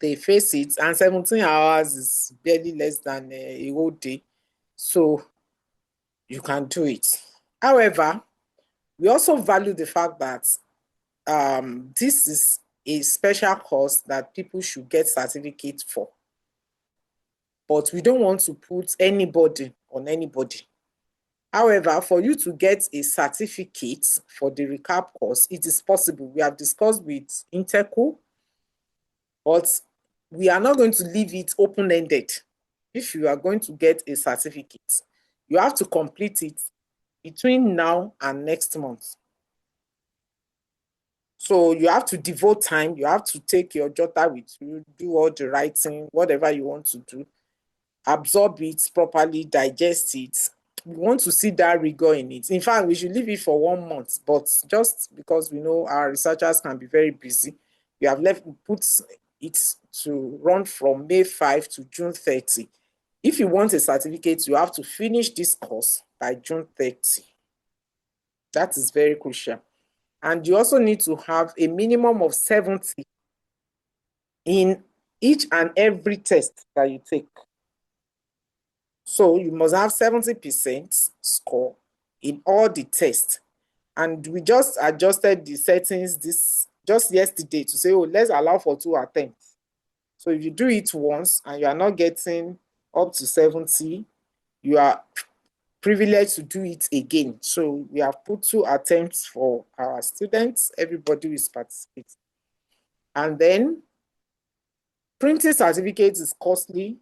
they face it, and 17 hours is barely less than a whole day, so you can do it. However, we also value the fact that this is a special course that people should get certificates for, but we don't want to put anybody on anybody. However, for you to get a certificate for the recap course, it is possible. We have discussed with Interco, but we are not going to leave it open-ended. If you are going to get a certificate, you have to complete it between now and next month. So you have to devote time, you have to take your jotter with you, do all the writing, whatever you want to do, absorb it properly, digest it. We want to see that rigor in it. In fact, we should leave it for 1 month, but just because we know our researchers can be very busy, we have put it to run from May 5 to June 30. If you want a certificate, you have to finish this course by June 30. That is very crucial. And you also need to have a minimum of 70 in each and every test that you take. So you must have 70% score in all the tests. And we just adjusted the settings just yesterday to say, oh, let's allow for 2 attempts. So if you do it once and you are not getting up to 70, you are privileged to do it again. So we have put 2 attempts for our students. Everybody is participating. And then printing certificates is costly.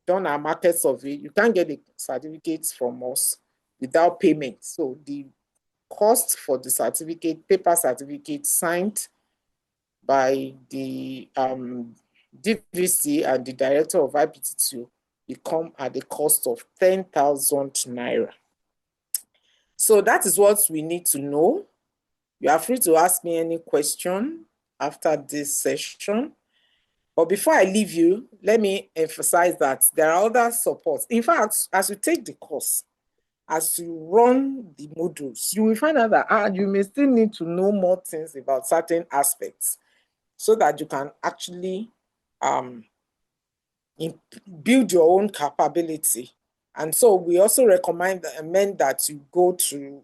Done our market survey. You can't get the certificates from us without payment. So the cost for the certificate, paper certificate signed by the DVC and the director of IPT2 will come at the cost of 10,000 naira. So that is what we need to know. You are free to ask me any question after this session. But before I leave you, let me emphasize that there are other supports. In fact, as you take the course, as you run the modules, you will find out that you may still need to know more things about certain aspects so that you can actually build your own capability. And so we also recommend that you go to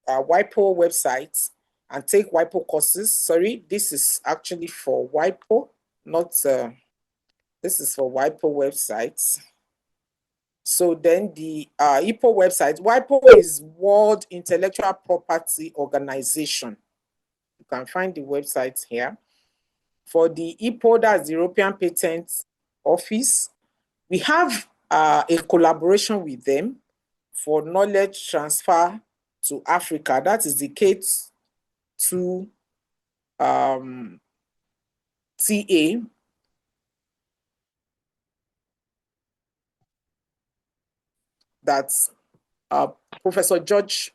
our WIPO website and take WIPO courses. Sorry, this is actually for WIPO, not, this is for WIPO websites. So then the IPO website, WIPO is World Intellectual Property Organization. You can find the website here. For the IPO, that's the European Patent Office, we have a collaboration with them for knowledge transfer to Africa. That is the K2 TA. That Professor George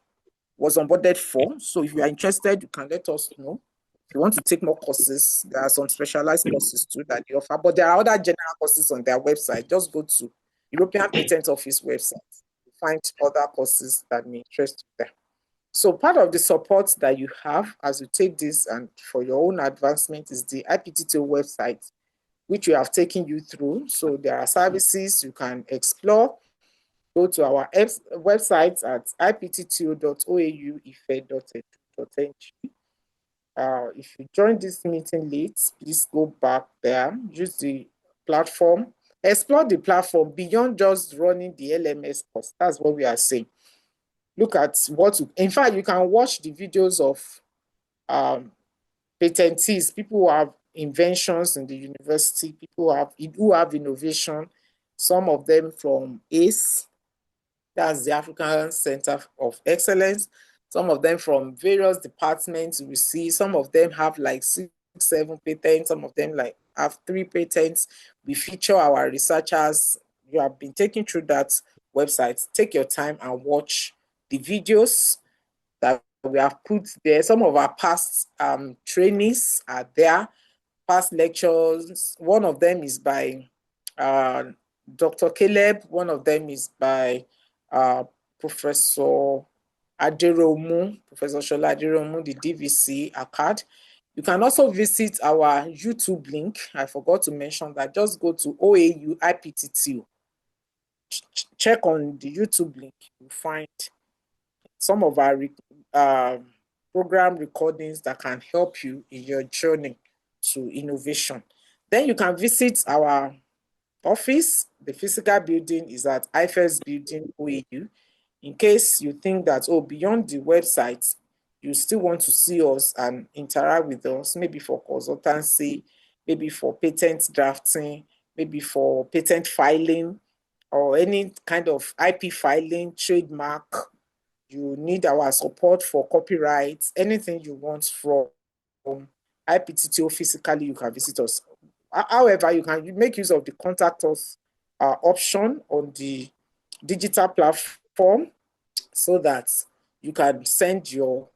was onboarded for. So if you are interested, you can let us know. If you want to take more courses, there are some specialized courses too that they offer, but there are other general courses on their website. Just go to European Patent Office website. Find other courses that may interest you there. So part of the support that you have as you take this and for your own advancement is the IPT2 website, which we have taken you through. So there are services you can explore. Go to our website at ipt2.oauife.edu.ng. If you joined this meeting late, please go back there, use the platform, explore the platform beyond just running the LMS course. That's what we are saying. Look at in fact, you can watch the videos of patentees, people who have inventions in the university, people who have innovation, some of them from ACE, that's the African Center of Excellence. Some of them from various departments. We see some of them have like 6, 7 patents. Some of them have 3 patents. We feature our researchers. You have been taken through that website. Take your time and watch the videos that we have put there. Some of our past trainees are there, past lectures. One of them is by Dr. Caleb. One of them is by Professor Aderomu, Professor Shola Aderomu, the DVC ACAD. You can also visit our YouTube link. I forgot to mention that. Just go to OAU IPTTU. Check on the YouTube link. You'll find some of our program recordings that can help you in your journey to innovation. Then you can visit our office. The physical building is at IFES Building, OAU. In case you think that, oh, beyond the website, you still want to see us and interact with us, maybe for consultancy, maybe for patent drafting, maybe for patent filing, or any kind of IP filing, trademark, you need our support for copyright, anything you want from IPTTO physically, you can visit us. However, you can make use of the contact us option on the digital platform so that you can send your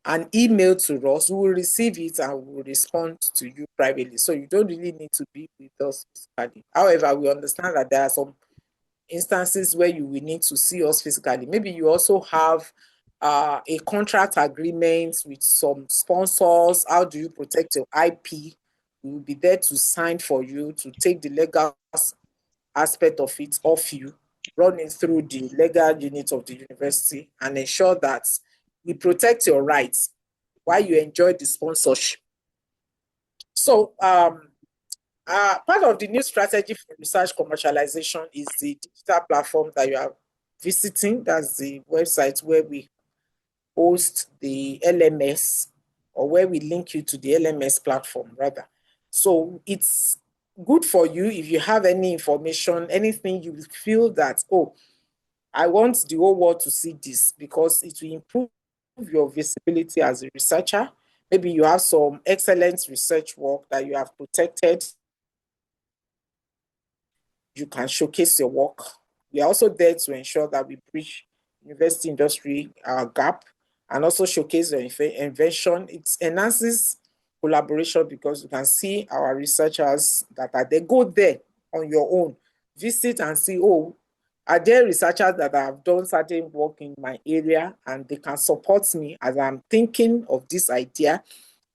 an email to us. We will receive it and we will respond to you privately. So you don't really need to be with us physically. However, we understand that there are some instances where you will need to see us physically. Maybe you also have a contract agreement with some sponsors. How do you protect your IP? We will be there to sign for you, to take the legal aspect of it off you, run it through the legal unit of the university, and ensure that we protect your rights while you enjoy the sponsorship. So part of the new strategy for research commercialization is the digital platform that you are visiting. That's the website where we host the LMS, or where we link you to the LMS platform, rather. So it's good for you if you have any information, anything you feel that, oh, I want the whole world to see this, because it will improve your visibility as a researcher. Maybe you have some excellent research work that you have protected. You can showcase your work. We are also there to ensure that we bridge university industry gap and also showcase your invention. It enhances collaboration because you can see our researchers that are there. Go there on your own, visit and see, oh, are there researchers that have done certain work in my area and they can support me as I'm thinking of this idea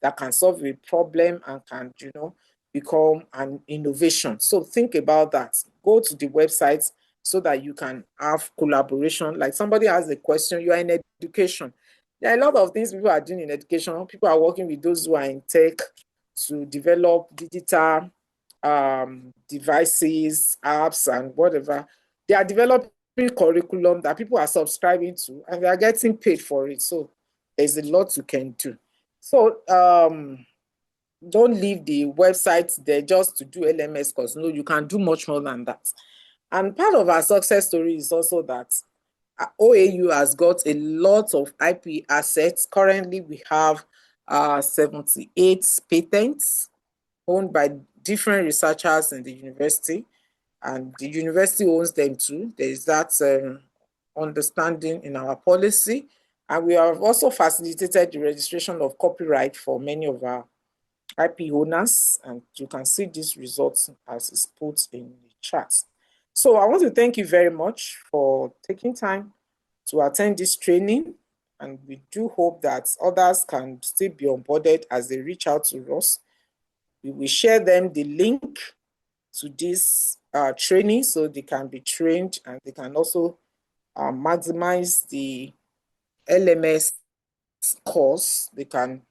that can solve a problem and can, you know, become an innovation. So think about that. Go to the website so that you can have collaboration. Like somebody has a question, you are in education. There are a lot of things people are doing in education. People are working with those who are in tech to develop digital devices, apps, and whatever. They are developing curriculum that people are subscribing to and they are getting paid for it. So there's a lot you can do. So don't leave the website there just to do LMS course. No, you can do much more than that. And part of our success story is also that OAU has got a lot of IP assets. Currently, we have 78 patents owned by different researchers in the university, and the university owns them too. There is that understanding in our policy, and we have also facilitated the registration of copyright for many of our IP owners, and you can see these results as is put in the chat. So I want to thank you very much for taking time to attend this training, and we do hope that others can still be onboarded as they reach out to us. We will share them the link to this training so they can be trained and they can also maximize the LMS course. They can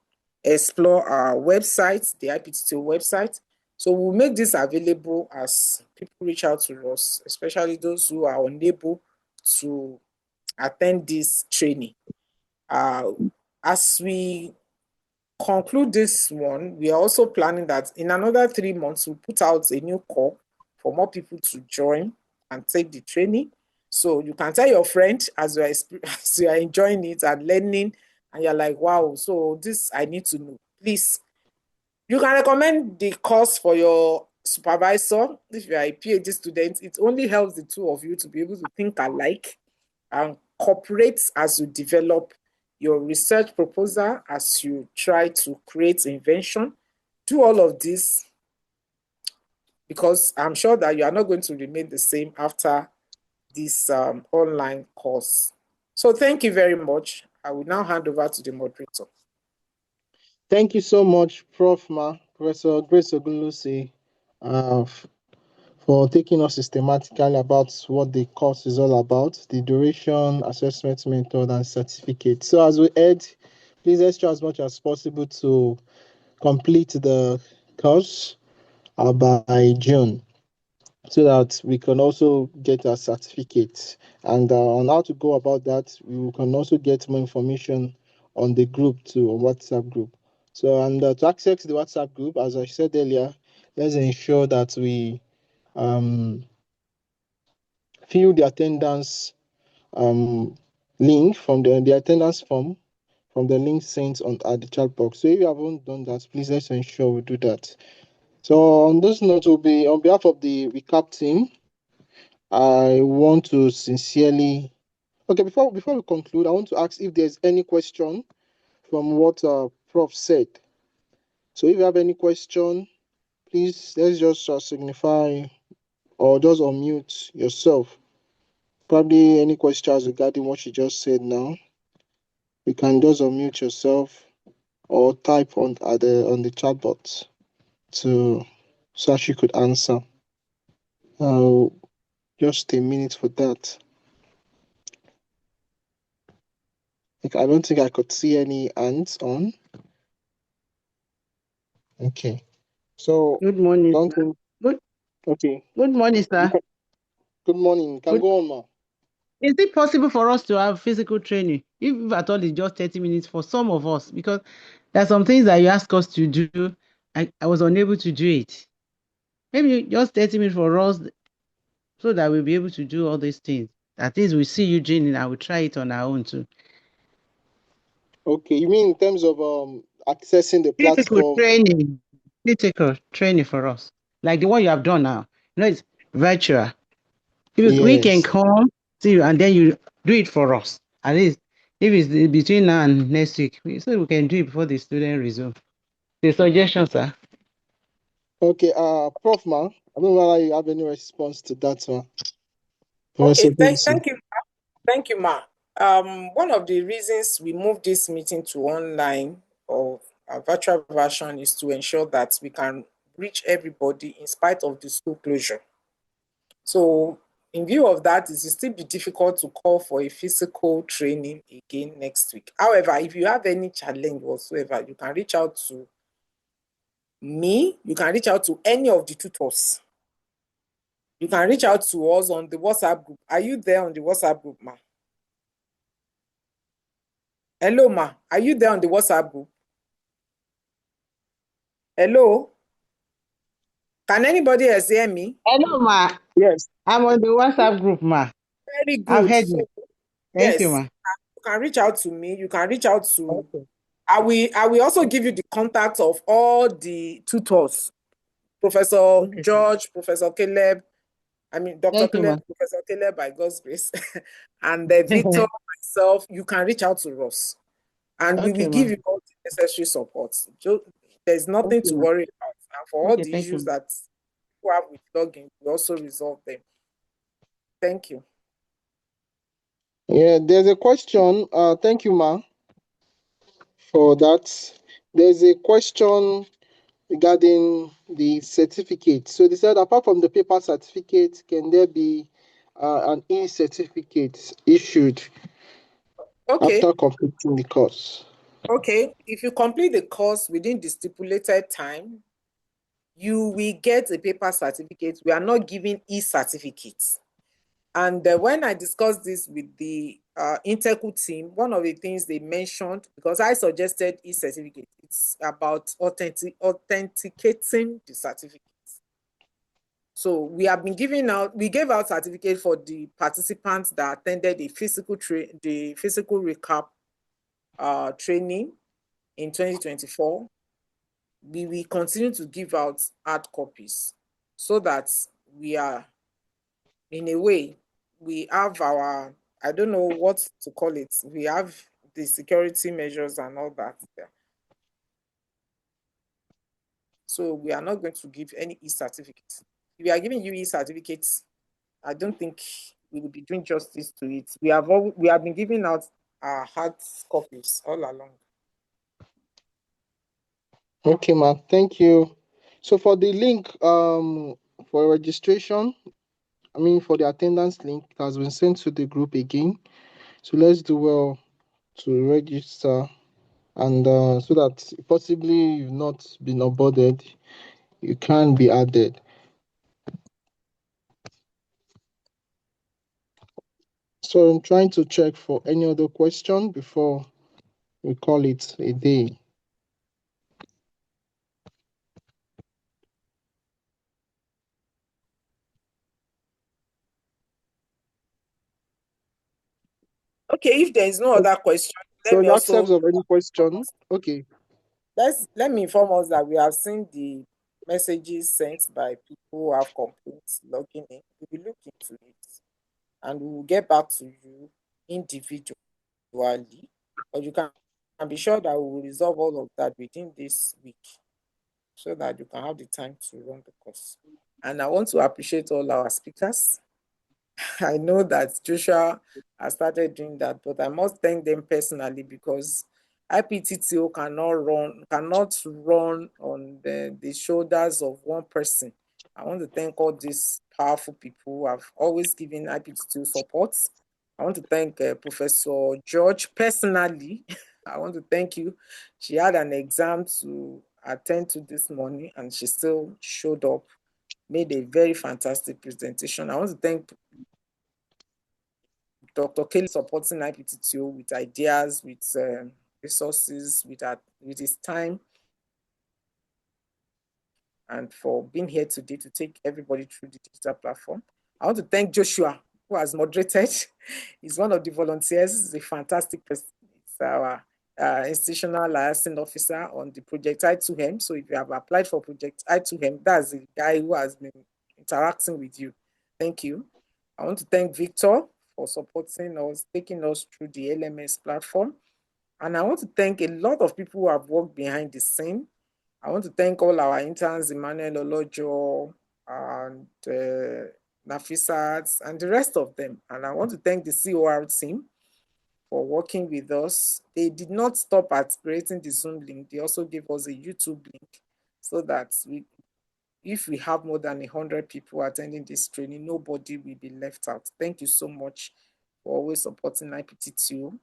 explore our website, the IPTTO website. So we'll make this available as people reach out to us, especially those who are unable to attend this training. As we conclude this one, we are also planning that in another 3 months, we'll put out a new call for more people to join and take the training. So you can tell your friend as you are enjoying it and learning, and you're like, wow, so this I need to know. Please, you can recommend the course for your supervisor. If you are a PhD student, it only helps the two of you to be able to think alike and cooperate as you develop your research proposal, as you try to create invention. Do all of this because I'm sure that you are not going to remain the same after this online course. So thank you very much. I will now hand over to the moderator. Thank you so much, Prof. Ma, Professor Grace Ogunlusi, for taking us systematically about what the course is all about, the duration, assessment method, and certificate. So as we head, please let's try as much as possible to complete the course by June, so that we can also get a certificate. And on how to go about that, we can also get more information on the group too, on WhatsApp group. So, and to access the WhatsApp group, as I said earlier, let's ensure that we fill the attendance link from the attendance form from the link sent at the chat box. So if you haven't done that, please let's ensure we do that. So on this note, will be on behalf of the recap team, I want to sincerely. Okay, before we conclude, I want to ask if there's any question from what Prof said. So if you have any question, please let's just signify or just unmute yourself. Probably any questions regarding what you just said now. You can just unmute yourself or type on the chat box so she could answer. Just a minute for that. I don't think I could see any hands on. Okay. So good morning. Okay. Good morning, sir. Good morning. Can go on, ma. Is it possible for us to have physical training, if at all it's just 30 minutes for some of us? Because there are some things that you ask us to do, I was unable to do it. Maybe just 30 minutes for us so that we'll be able to do all these things. At least we see Eugene and I will try it on our own too. Okay, you mean in terms of accessing the platform? Physical training for us. Like the one you have done now. It's virtual. We can come, see you, and then you do it for us. At least if it's between now and next week, so we can do it before the student resume. The suggestion, sir. Okay, Prof. Ma, I don't know whether you have any response to that one. Okay, thank you. Thank you, Ma. One of the reasons we moved this meeting to online or a virtual version is to ensure that we can reach everybody in spite of the school closure. So in view of that, it will still be difficult to call for a physical training again next week. However, if you have any challenge whatsoever, you can reach out to me, you can reach out to any of the tutors. You can reach out to us on the WhatsApp group. Are you there on the WhatsApp group, Ma? Hello, Ma. Are you there on the WhatsApp group? Hello? Can anybody else hear me? Hello, Ma. Yes. I'm on the WhatsApp group, Ma. Very good. I've heard you. Thank you, Ma. You can reach out to me. You can reach out to... Okay. I will also give you the contact of all the tutors. Professor George, Professor Caleb, Dr. Caleb, Professor Caleb, by God's grace, and Victor, myself. You can reach out to us, and we will give you all the necessary support. There's nothing to worry about. And for all the issues that people have with login, we also resolve them. Thank you. Yeah, there's a question. Thank you, Ma, for that. There's a question regarding the certificate. So they said, apart from the paper certificate, can there be an e-certificate issued after completing the course? Okay, if you complete the course within the stipulated time, you will get a paper certificate. We are not giving e-certificates. And when I discussed this with the Intercu team, one of the things they mentioned, because I suggested e-certificate, it's about authenticating the certificates. So we have been giving out, we gave out certificate for the participants that attended the physical recap training in 2024. We will continue to give out hard copies so that we are, in a way, we have our, I don't know what to call it, we have the security measures and all that there. So we are not going to give any e-certificates. If we are giving you e-certificates, I don't think we will be doing justice to it. We have been giving out our hard copies all along. Okay, ma. Thank you. So for the link for registration, for the attendance link, it has been sent to the group again. So let's do well to register, and so that possibly you've not been onboarded, you can be added. So I'm trying to check for any other question before we call it a day. Okay, if there is no other question, so in absence of any question, okay. Let me inform us that we have seen the messages sent by people who have complaints logging in. We will look into it and we will get back to you individually. But you can be sure that we will resolve all of that within this week so that you can have the time to run the course. And I want to appreciate all our speakers. I know that Joshua has started doing that, but I must thank them personally because IPTTO cannot run on the shoulders of one person. I want to thank all these powerful people who have always given IPTTO support. I want to thank Professor George personally. I want to thank you. She had an exam to attend to this morning and she still showed up, made a very fantastic presentation. I want to thank Dr. Kelly supporting IPTTO with ideas, with resources, with his time, and for being here today to take everybody through the digital platform. I want to thank Joshua, who has moderated. He's one of the volunteers. He's a fantastic person. He's our institutional liaison officer on the project I2M. So if you have applied for project I2M, that's the guy who has been interacting with you. Thank you. I want to thank Victor for supporting us, taking us through the LMS platform. And I want to thank a lot of people who have worked behind the scene. I want to thank all our interns, Emmanuel Olojo and Nafisat and the rest of them. And I want to thank the COR team for working with us. They did not stop at creating the Zoom link. They also gave us a YouTube link so that if we have more than 100 people attending this training, nobody will be left out. Thank you so much for always supporting IPTTO.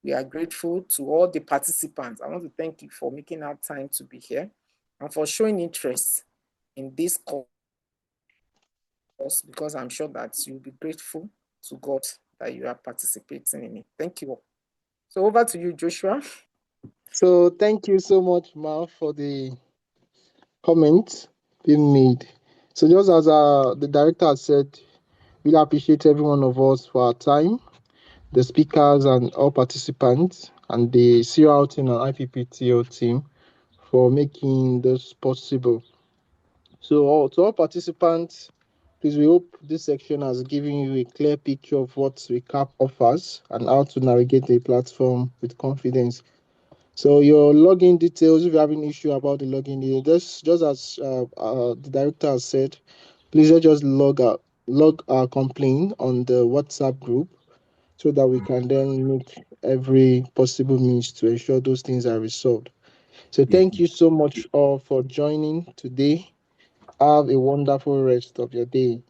We are grateful to all the participants. I want to thank you for making our time to be here and for showing interest in this course, because I'm sure that you'll be grateful to God that you are participating in it. Thank you all. So over to you, Joshua. So thank you so much, Ma, for the comments being made. So just as the director has said, we appreciate every one of us for our time, the speakers and all participants, and the CRO team and IPPTO team for making this possible. So to all participants, please, we hope this section has given you a clear picture of what Recap offers and how to navigate the platform with confidence. So your login details, if you have an issue about the login details, just as the director has said, please just log our complaint on the WhatsApp group so that we can then make every possible means to ensure those things are resolved. So thank you so much all for joining today. Have a wonderful rest of your day.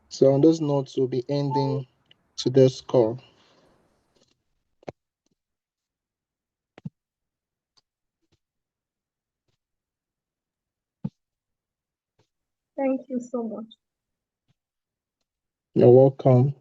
So on those notes, we'll be ending today's call. Thank you so much. You're welcome.